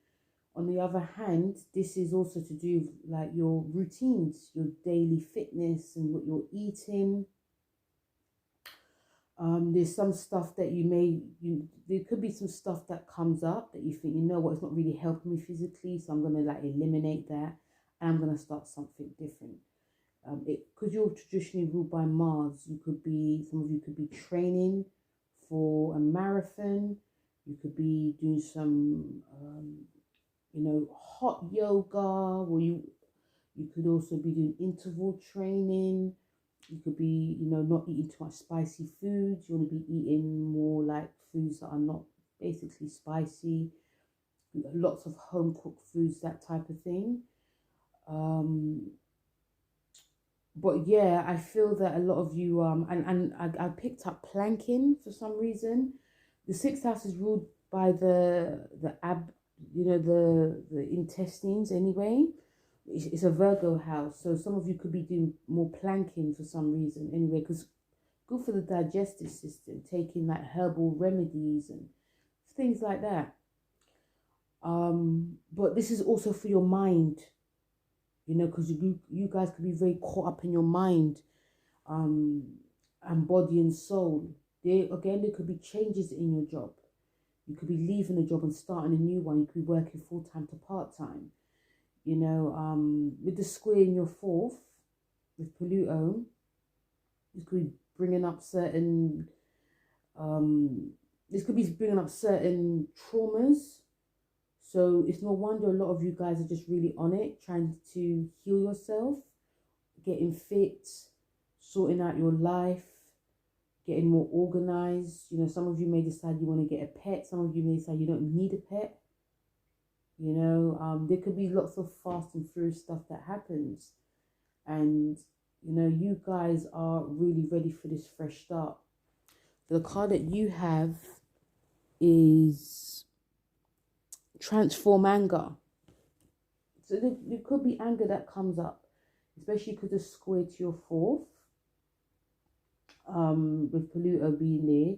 on the other hand, this is also to do with like your routines, your daily fitness and what you're eating. There's some stuff that there could be some stuff that comes up that you think, you know what, it's not really helping me physically, so I'm going to like eliminate that and I'm going to start something different. Because you're traditionally ruled by Mars, some of you could be training for a marathon. You could be doing some, you know, hot yoga, or you could also be doing interval training. You could be, you know, not eating too much spicy foods. You want to be eating more like foods that are not basically spicy. Lots of home cooked foods, that type of thing. But yeah, I feel that a lot of you and I picked up planking for some reason. The sixth house is ruled by the intestines anyway. It's a Virgo house, so some of you could be doing more planking for some reason anyway, because good for the digestive system, taking like herbal remedies and things like that. But this is also for your mind, you know, because you guys could be very caught up in your mind, and body and soul. There could be changes in your job. You could be leaving a job and starting a new one. You could be working full-time to part-time. You know, with the square in your fourth, with Pluto, this could be bringing up certain, traumas. So it's no wonder a lot of you guys are just really on it, trying to heal yourself, getting fit, sorting out your life, getting more organized. You know, some of you may decide you want to get a pet. Some of you may decide you don't need a pet. You know, there could be lots of fast and furious stuff that happens. And, you know, you guys are really ready for this fresh start. The card that you have is Transform Anger. So there could be anger that comes up, especially because it's square to your fourth, with Pluto being there.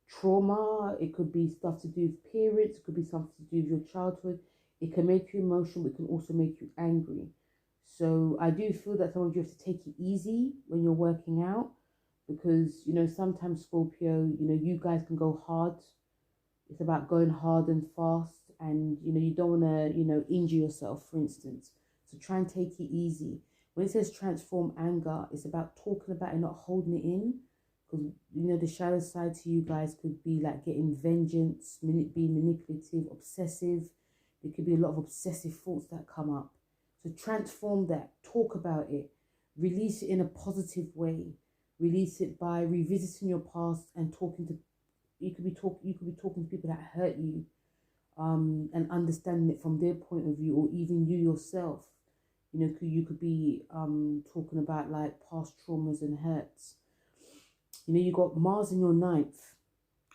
Trauma, it could be stuff to do with parents, it could be something to do with your childhood. It can make you emotional, but it can also make you angry. So I do feel that some of you have to take it easy when you're working out, because, you know, sometimes Scorpio, you know, you guys can go hard. It's about going hard and fast, and, you know, you don't want to, you know, injure yourself, for instance. So try and take it easy. When it says transform anger, it's about talking about it, not holding it in. Because, you know, the shadow side to you guys could be like getting vengeance, being manipulative, obsessive. There could be a lot of obsessive thoughts that come up. So transform that, talk about it, release it in a positive way. Release it by revisiting your past and you could be talking to people that hurt you, and understanding it from their point of view, or even you yourself. You know, you could be talking about like past traumas and hurts. You know, you got Mars in your ninth,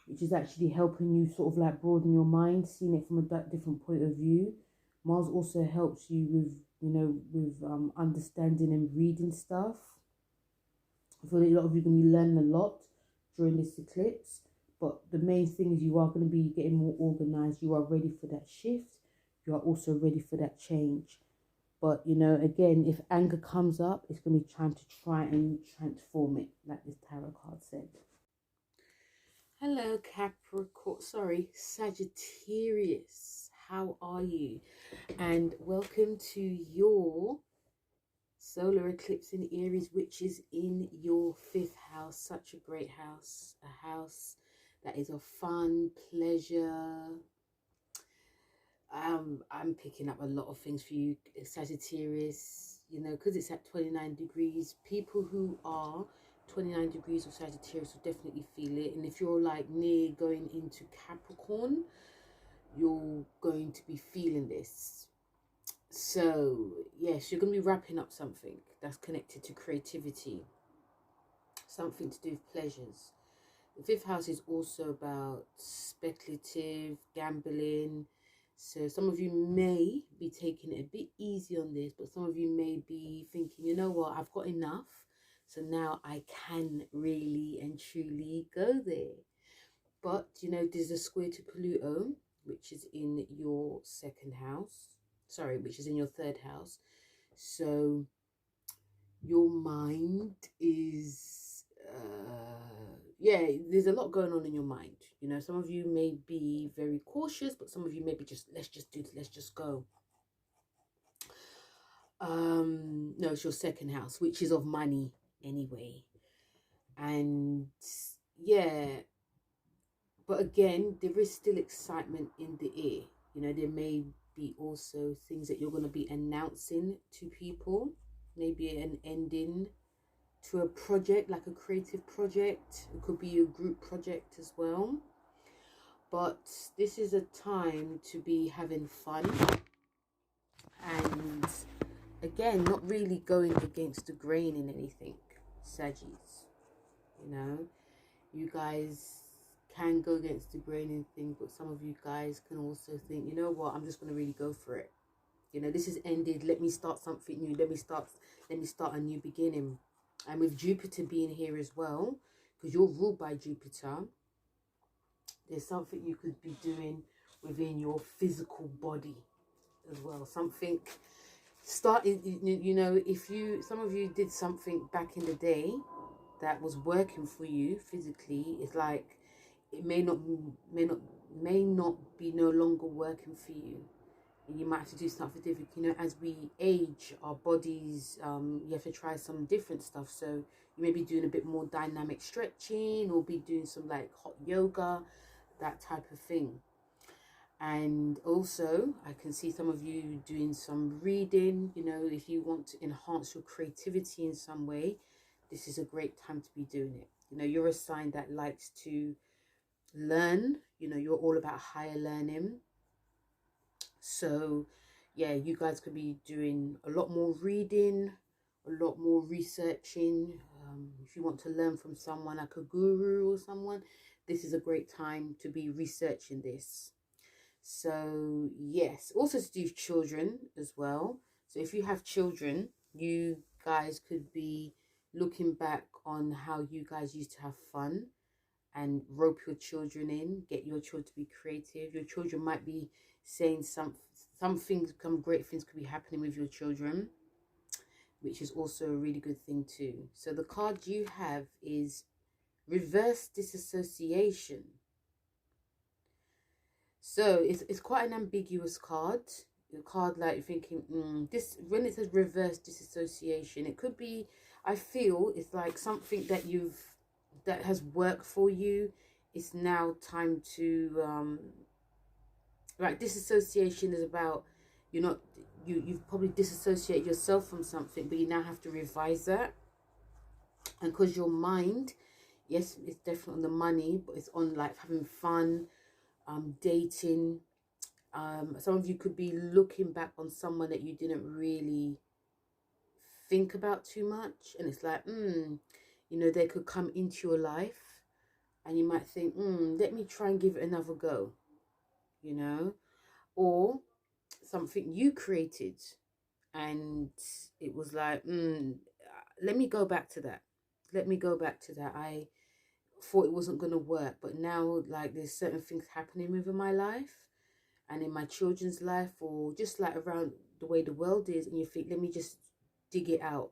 which is actually helping you sort of like broaden your mind, seeing it from a different point of view. Mars also helps you with you know, with understanding and reading stuff. I feel like a lot of you are going to be learning a lot during this eclipse. But the main thing is you are going to be getting more organized. You are ready for that shift. You are also ready for that change. But, you know, again, if anger comes up, it's going to be time to try and transform it, like this tarot card said. Hello, Capricorn, sorry, Sagittarius. How are you? And welcome to your solar eclipse in Aries, which is in your 5th house. Such a great house. A house that is of fun, pleasure. I'm picking up a lot of things for you, Sagittarius, you know, because it's at 29 degrees. People who are 29 degrees of Sagittarius will definitely feel it. And if you're like near going into Capricorn, you're going to be feeling this. So, yes, you're going to be wrapping up something that's connected to creativity, something to do with pleasures. The 5th house is also about speculative, gambling. So some of you may be taking it a bit easy on this, but some of you may be thinking, you know what, I've got enough. So now I can really and truly go there. But, you know, there's a square to Pluto, which is in your 2nd house. Sorry, which is in your 3rd house. So your mind is... yeah, there's a lot going on in your mind. You know, some of you may be very cautious, but some of you may be just, let's just go. No, it's your 2nd house, which is of money anyway. And yeah, but again, there is still excitement in the air. You know, there may be also things that you're going to be announcing to people, maybe an ending to a project, like a creative project. It could be a group project as well. But this is a time to be having fun. And again, not really going against the grain in anything, Saggies. You know, you guys can go against the grain in things, but some of you guys can also think, you know what, I'm just going to really go for it. You know, this is ended. Let me start something new. Let me start a new beginning. And with Jupiter being here as well, because you're ruled by Jupiter, there's something you could be doing within your physical body as well. Something starting, you know, if you, some of you did something back in the day that was working for you physically, it's like it may not be no longer working for you. You might have to do something different. You know, as we age, our bodies, you have to try some different stuff. So you may be doing a bit more dynamic stretching, or be doing some like hot yoga, that type of thing. And also I can see some of you doing some reading. You know, if you want to enhance your creativity in some way, this is a great time to be doing it. You know, you're a sign that likes to learn. You know, you're all about higher learning. So yeah, you guys could be doing a lot more reading, a lot more researching. If you want to learn from someone like a guru or someone, this is a great time to be researching this. So yes, also to do with children as well. So if you have children, you guys could be looking back on how you guys used to have fun and rope your children in, get your children to be creative. Your children might be saying some things, some great things could be happening with your children, which is also a really good thing too. So the card you have is reverse disassociation. So it's quite an ambiguous card. A card like you're thinking, this, when it says reverse disassociation, it could be, I feel it's like something that that has worked for you. It's now time to like, disassociation is about you've probably disassociated yourself from something, but you now have to revise that. And because your mind, yes, it's definitely on the money, but it's on like having fun, dating. Some of you could be looking back on someone that you didn't really think about too much, and it's like, you know, they could come into your life and you might think, let me try and give it another go, you know. Or something you created and it was like, let me go back to that. Let me go back to that. I thought it wasn't going to work, but now, like, there's certain things happening within my life and in my children's life, or just like around the way the world is, and you think, let me just dig it out.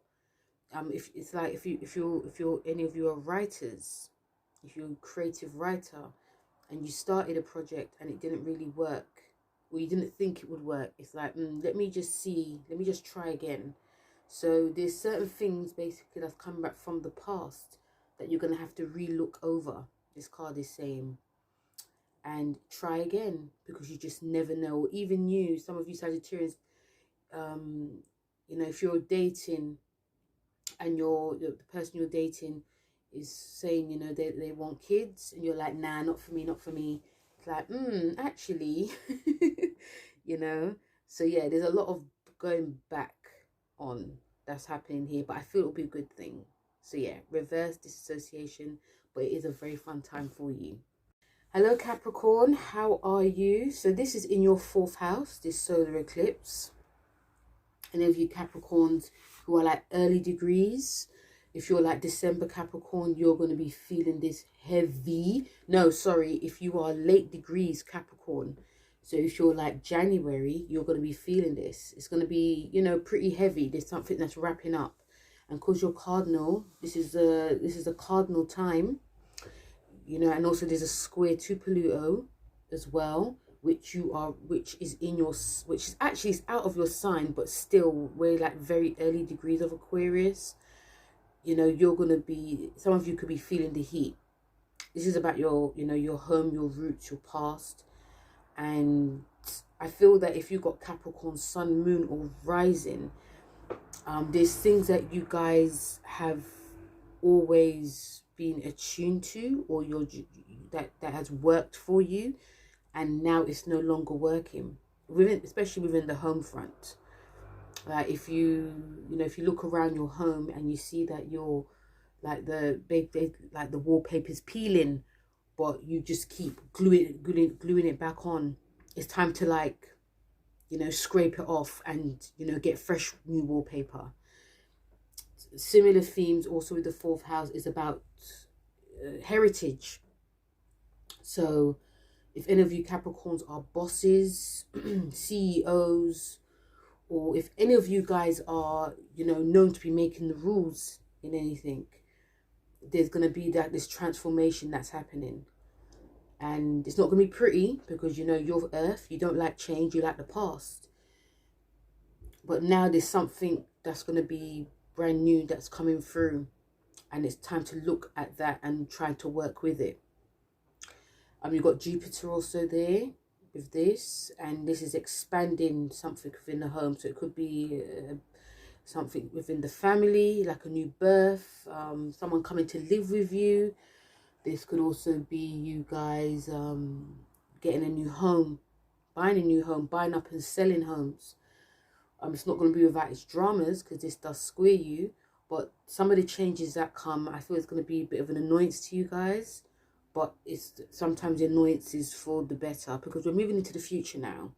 If it's like, if you're any of you are writers, if you're a creative writer and you started a project and it didn't really work, or you didn't think it would work, it's like, let me just try again. So there's certain things basically that's coming back from the past that you're going to have to re-look over, this card is saying, and try again, because you just never know. Even you, some of you Sagittarius, you know, if you're dating and the person you're dating is saying, you know, they want kids, and you're like, nah, not for me, not for me. It's like, actually, you know. So yeah, there's a lot of going back on that's happening here, but I feel it'll be a good thing. So yeah, reverse disassociation, but it is a very fun time for you. Hello Capricorn, how are you? So this is in your 4th house, this solar eclipse. Any of you Capricorns who are like early degrees, if you're like December Capricorn, you're going to be feeling this heavy. No, sorry, if you are late degrees Capricorn, so if you're like January, you're going to be feeling this. It's going to be, you know, pretty heavy. There's something that's wrapping up, and because you're cardinal, this is a cardinal time, you know. And also there's a square to Pluto as well, which is actually out of your sign, but still we're like very early degrees of Aquarius. You know, you're gonna be, some of you could be feeling the heat. This is about your, you know, your home, your roots, your past. And I feel that if you got Capricorn sun, moon, or rising, there's things that you guys have always been attuned to, or that has worked for you, and now it's no longer working especially within the home front. Like if you know, if you look around your home and you see that you're like the wallpaper's peeling, but you just keep gluing it back on, it's time to, like, you know, scrape it off and, you know, get fresh new wallpaper. Similar themes also with the 4th house is about heritage. So if any of you Capricorns are bosses, CEOs, or if any of you guys are, you know, known to be making the rules in anything, there's going to be this transformation that's happening. And it's not going to be pretty, because, you know, you're Earth, you don't like change, you like the past. But now there's something that's going to be brand new that's coming through, and it's time to look at that and try to work with it. You've got Jupiter also there with this, and this is expanding something within the home. So it could be something within the family, like a new birth, someone coming to live with you. This could also be you guys getting a new home, buying a new home, buying up and selling homes. It's not going to be without its dramas, because this does square you, but some of the changes that come, I feel it's going to be a bit of an annoyance to you guys. But it's sometimes the annoyance is for the better, because we're moving into the future now.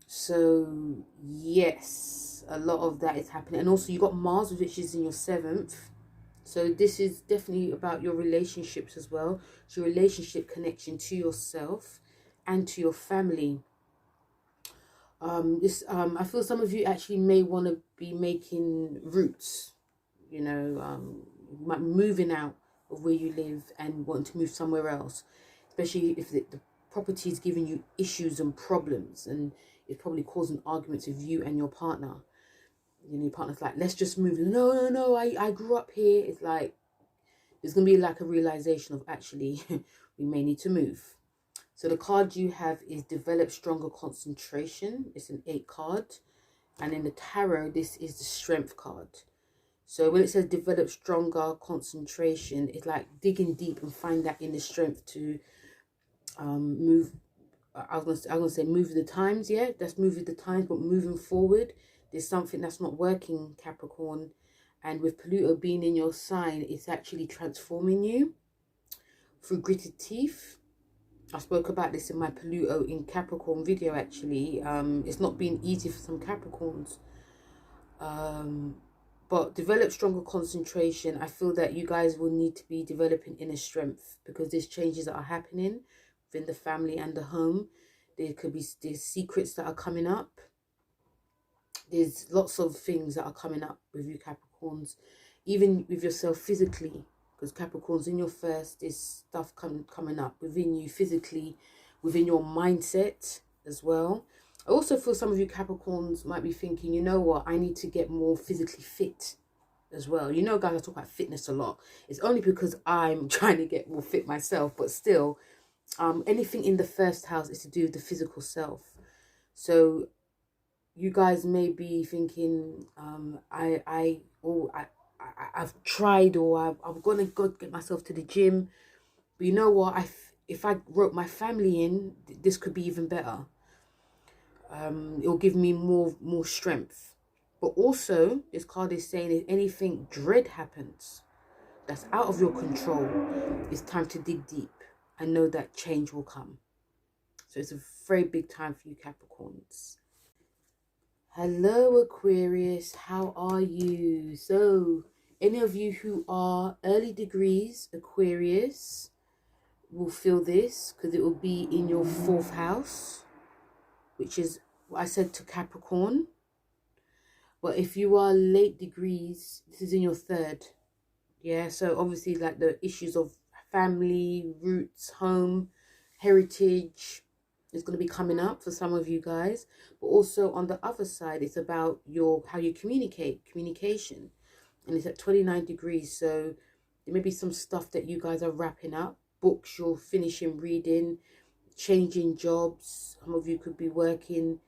So yes, a lot of that is happening. And also you got Mars, which is in your 7th. So this is definitely about your relationships as well. It's your relationship connection to yourself and to your family. I feel some of you actually may want to be making roots, you know, moving out of where you live and want to move somewhere else, especially if the property is giving you issues and problems, and it's probably causing arguments with you and your partner. You know, your partner's like, let's just move. No, I grew up here. It's like there's gonna be like a realization of, actually we may need to move. So the card you have is develop stronger concentration. It's an 8 card, and in the tarot this is the strength card. So when it says develop stronger concentration, it's like digging deep and find that inner strength to move. I was gonna say move with the times. Yeah, that's move with the times, but moving forward, there's something that's not working, Capricorn. And with Pluto being in your sign, it's actually transforming you through gritted teeth. I spoke about this in my Pluto in Capricorn video, actually. It's not been easy for some Capricorns. But develop stronger concentration. I feel that you guys will need to be developing inner strength, because there's changes that are happening within the family and the home. There's secrets that are coming up. There's lots of things that are coming up with you Capricorns, even with yourself physically, because Capricorns in your first, there's stuff coming up within you physically, within your mindset as well. I also feel some of you Capricorns might be thinking, you know what, I need to get more physically fit as well. You know, guys, I talk about fitness a lot. It's only because I'm trying to get more fit myself, but still, anything in the first house is to do with the physical self. So you guys may be thinking, I've tried, or I'm gonna go get myself to the gym, but you know what, if I wrote my family in, this could be even better. It'll give me more strength. But also, this card is saying, if anything dread happens that's out of your control, it's time to dig deep and know that change will come. So it's a very big time for you Capricorns. Hello Aquarius, how are you? So any of you who are early degrees Aquarius will feel this, because it will be in your 4th house, which is what I said to Capricorn. But if you are late degrees, this is in your 3rd. Yeah, so obviously like the issues of family, roots, home, heritage is going to be coming up for some of you guys. But also on the other side, it's about how you communication. And it's at 29 degrees. So there may be some stuff that you guys are wrapping up, books you're finishing reading, changing jobs. Some of you could be working,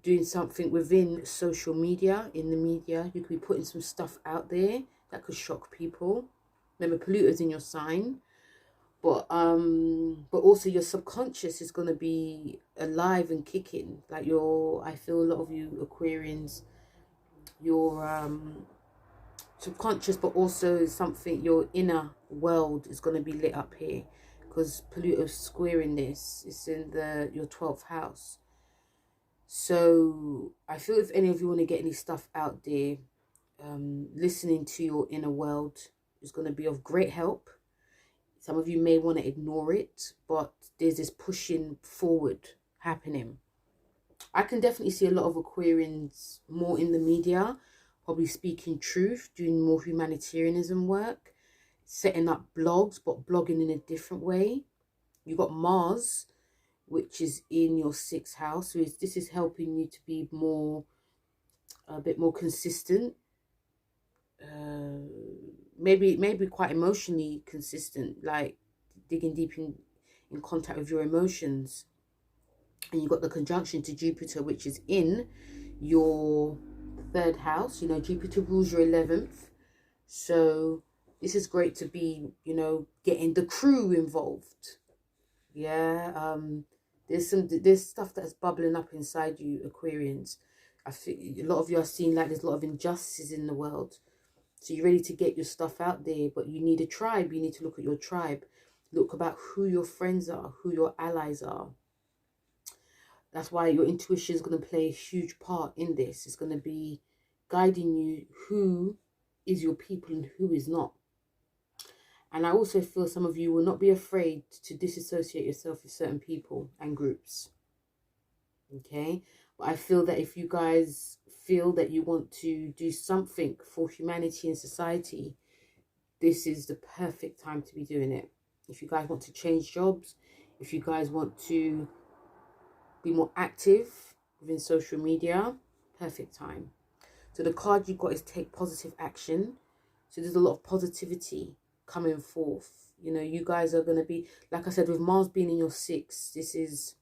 doing something within social media, in the media. You could be putting some stuff out there that could shock people. Remember, Pluto's in your sign. But also your subconscious is going to be alive and kicking. Like I feel a lot of you Aquarians, your subconscious, but also something, your inner world is going to be lit up here, because Pluto's squaring this. It's in your 12th house. So I feel if any of you want to get any stuff out there, listening to your inner world is going to be of great help. Some of you may want to ignore it, but there's this pushing forward happening. I can definitely see a lot of Aquarians more in the media, probably speaking truth, doing more humanitarianism work, setting up blogs, but blogging in a different way. You've got Mars, which is in your 6th house. So this is helping you to be a bit more consistent. Maybe quite emotionally consistent, like digging deep in contact with your emotions. And you've got the conjunction to Jupiter, which is in your 3rd house. You know, Jupiter rules your 11th. So this is great to be, getting the crew involved. Yeah, there's stuff that's bubbling up inside you Aquarians. I think a lot of you are seeing like there's a lot of injustices in the world. So you're ready to get your stuff out there, but you need a tribe. You need to look at your tribe. Look about who your friends are, who your allies are. That's why your intuition is going to play a huge part in this. It's going to be guiding you who is your people and who is not. And I also feel some of you will not be afraid to disassociate yourself with certain people and groups. Okay? But I feel that if you guys feel that you want to do something for humanity and society, this is the perfect time to be doing it. If you guys want to change jobs, if you guys want to be more active within social media, perfect time. So the card you got is take positive action. So there's a lot of positivity coming forth. You guys are going to be, like I said, with Mars being in your 6th, this is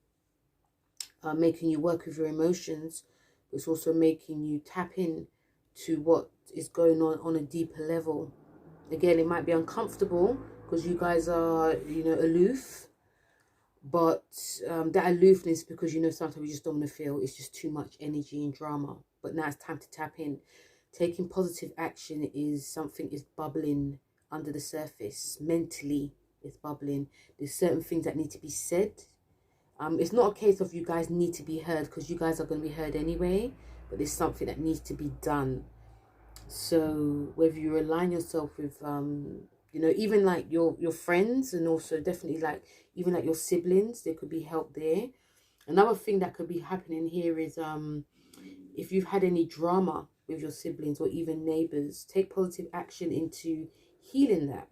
making you work with your emotions. It's also making you tap in to what is going on a deeper level. Again, it might be uncomfortable because you guys are, aloof. But that aloofness, because, sometimes we just don't want to feel. It's just too much energy and drama. But now it's time to tap in. Taking positive action is something is bubbling under the surface. Mentally, it's bubbling. There's certain things that need to be said. It's not a case of you guys need to be heard, because you guys are going to be heard anyway, but there's something that needs to be done. So whether you align yourself with you know, even like your friends, and also definitely like even like your siblings, there could be help there. Another thing that could be happening here is if you've had any drama with your siblings or even neighbors, take positive action into healing that.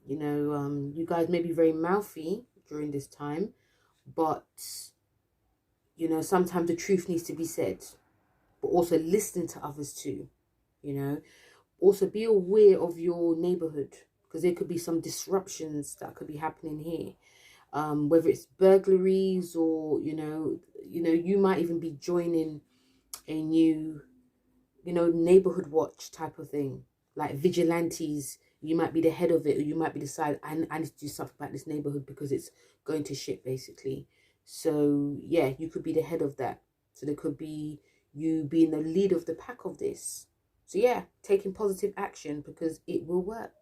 You know, you guys may be very mouthy during this time, but you know, sometimes the truth needs to be said, but also listen to others too. You know, also be aware of your neighborhood, because there could be some disruptions that could be happening here. Whether it's burglaries, or you might even be joining a new, neighborhood watch type of thing, like vigilantes. You might be the head of it, or you might be the side. I need to do something about this neighborhood because it's going to shit, basically. So yeah, you could be the head of that. So there could be you being the lead of the pack of this. So yeah, taking positive action, because it will work.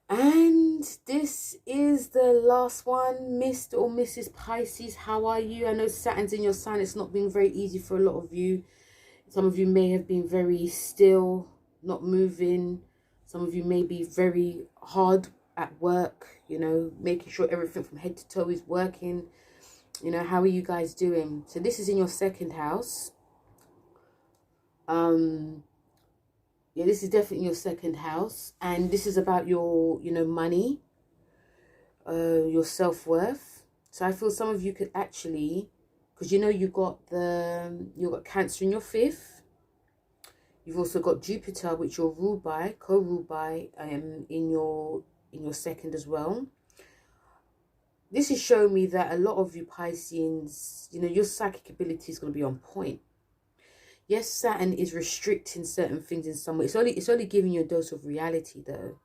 And this is the last one, Mr. or Mrs. Pisces. How are you? I know Saturn's in your sign. It's not been very easy for a lot of you. Some of you may have been very still, not moving. Some of you may be very hard at work, making sure everything from head to toe is working. How are you guys doing? So this is in your second house. Yeah, this is definitely your second house, and this is about your, money, your self-worth. So I feel some of you could actually, because you've got Cancer in your fifth. You've also got Jupiter, which you're co-ruled by, in your second as well. This is showing me that a lot of you Pisceans, your psychic ability is going to be on point. Yes, Saturn is restricting certain things in some way. It's only giving you a dose of reality, though.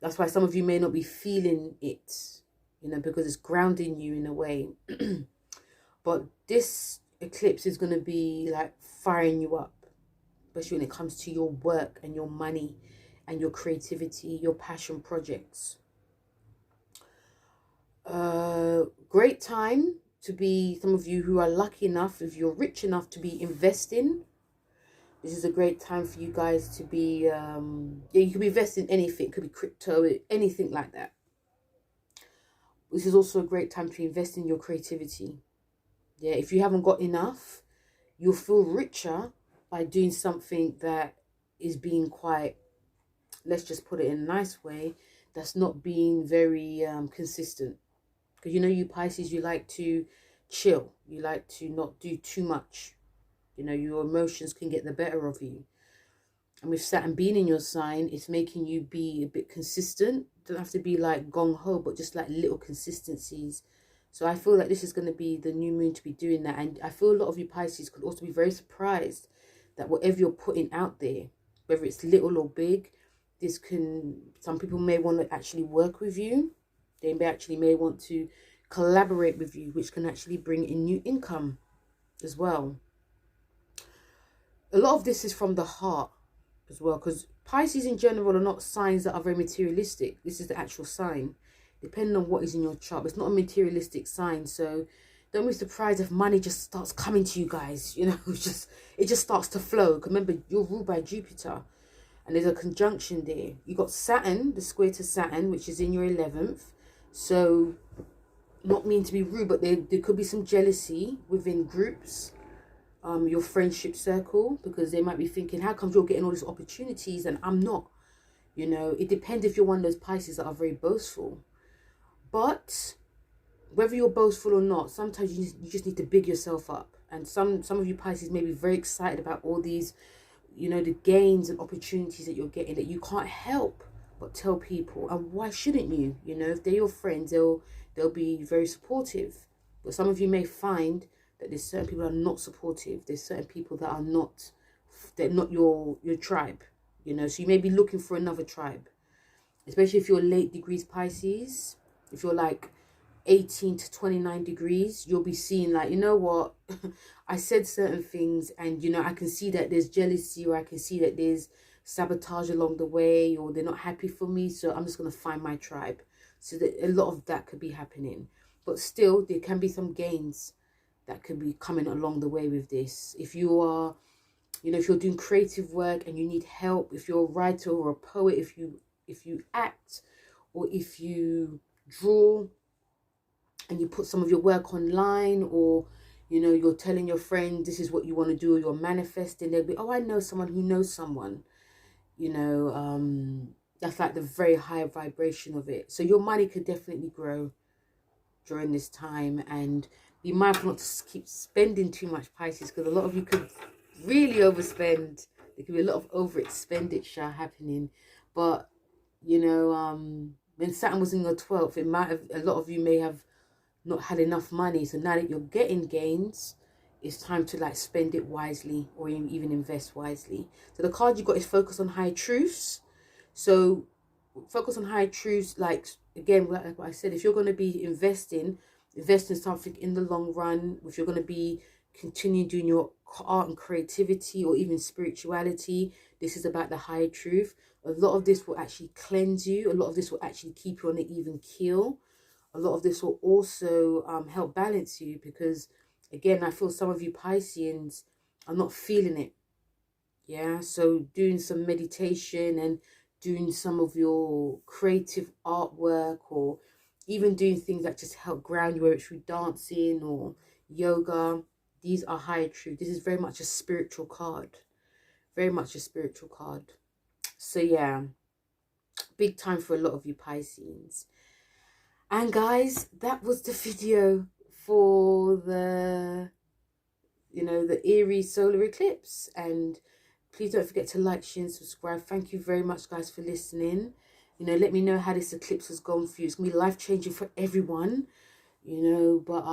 That's why some of you may not be feeling it, because it's grounding you in a way. But this eclipse is going to be like firing you up, especially when it comes to your work and your money and your creativity, your passion projects. Great time to be, some of you who are lucky enough, if you're rich enough to be investing, this is a great time for you guys to be, yeah, you can be investing in anything. It could be crypto, anything like that. This is also a great time to invest in your creativity. Yeah, if you haven't got enough, you'll feel richer by doing something that is being quite, let's just put it in a nice way, that's not being very consistent. Because you Pisces, you like to chill. You like to not do too much. Your emotions can get the better of you. And with Saturn being in your sign, it's making you be a bit consistent. Don't have to be like gung-ho, but just like little consistencies. So I feel like this is going to be the new moon to be doing that. And I feel a lot of you Pisces could also be very surprised that whatever you're putting out there, whether it's little or big, some people may want to actually work with you. They may want to collaborate with you, which can actually bring in new income as well. A lot of this is from the heart as well, because Pisces in general are not signs that are very materialistic. This is the actual sign. Depending on what is in your chart, it's not a materialistic sign. So don't be surprised if money just starts coming to you guys. It just starts to flow. Remember, you're ruled by Jupiter, and there's a conjunction there. You got Saturn, the square to Saturn, which is in your 11th. So, not mean to be rude, but there could be some jealousy within groups, your friendship circle, because they might be thinking, how come you're getting all these opportunities and I'm not? It depends if you're one of those Pisces that are very boastful. But whether you're boastful or not, sometimes you just need to big yourself up. And some of you Pisces may be very excited about all these, the gains and opportunities that you're getting, that you can't help but tell people. And why shouldn't you? If they're your friends, they'll be very supportive. But some of you may find that there's certain people that are not supportive. There's certain people that are not, they're not your tribe. So you may be looking for another tribe, especially if you're late degrees Pisces. If you're like 18 to 29 degrees, you'll be seeing like, what, I said certain things, and I can see that there's jealousy, or I can see that there's sabotage along the way, or they're not happy for me, so I'm just going to find my tribe. So that a lot of that could be happening. but still there can be some gains that could be coming along the way with this. If you are, you know, if you're doing creative work and you need help, if you're a writer or a poet, if you act, or if you draw and you put some of your work online, or you know, you're telling your friend this is what you want to do, or you're manifesting, they'll be, oh, I know someone who knows someone, you know. That's like the very high vibration of it. So your money could definitely grow during this time, and be mindful not to keep spending too much, Pisces, because a lot of you could really overspend. There could be a lot of over expenditure happening. But you know, when Saturn was in your 12th, it might have, a lot of you may have not had enough money. So now that you're getting gains, it's time to like spend it wisely, or even invest wisely. So the card you got is focus on high truths. So focus on high truths, like again, like what I said, if you're going to be investing something in the long run, if you're going to be continuing doing your art and creativity, or even spirituality, this is about the high truth. A lot of this will actually cleanse you. A lot of this will actually keep you on an even keel. A lot of this will also help balance you, because again, I feel some of you Pisceans are not feeling it. Yeah, so doing some meditation and doing some of your creative artwork, or even doing things that just help ground you, whether it's through dancing or yoga, these are high truth. This is very much a spiritual card. Very much a spiritual card. So yeah, big time for a lot of you Pisceans. And guys, that was the video for the, you know, the Aries solar eclipse. And please don't forget to like, share and subscribe. Thank you very much, guys, for listening. You know, let me know how this eclipse has gone for you. It's going to be life-changing for everyone, you know. But,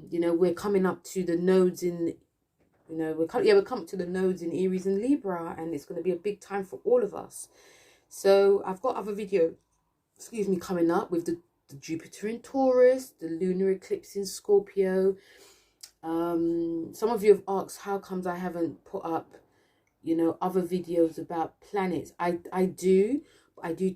you know, we're coming up to the nodes in, you know, we're coming to the nodes in Aries and Libra. And it's going to be a big time for all of us. So I've got other video, coming up with the Jupiter in Taurus, the lunar eclipse in Scorpio. Some of you have asked how comes I haven't put up, you know, other videos about planets. I do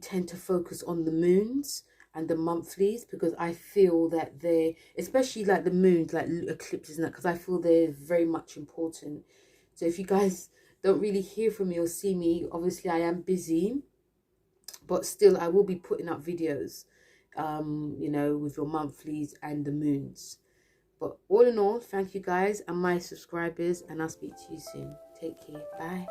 tend to focus on the moons and the monthlies, because I feel that they, especially like the moons, like eclipses and that, because I feel they're very much important. So if you guys don't really hear from me or see me, obviously I am busy, but still I will be putting up videos, you know, with your monthlies and the moons. But all in all, thank you guys and my subscribers, and I'll speak to you soon. Take care. Bye.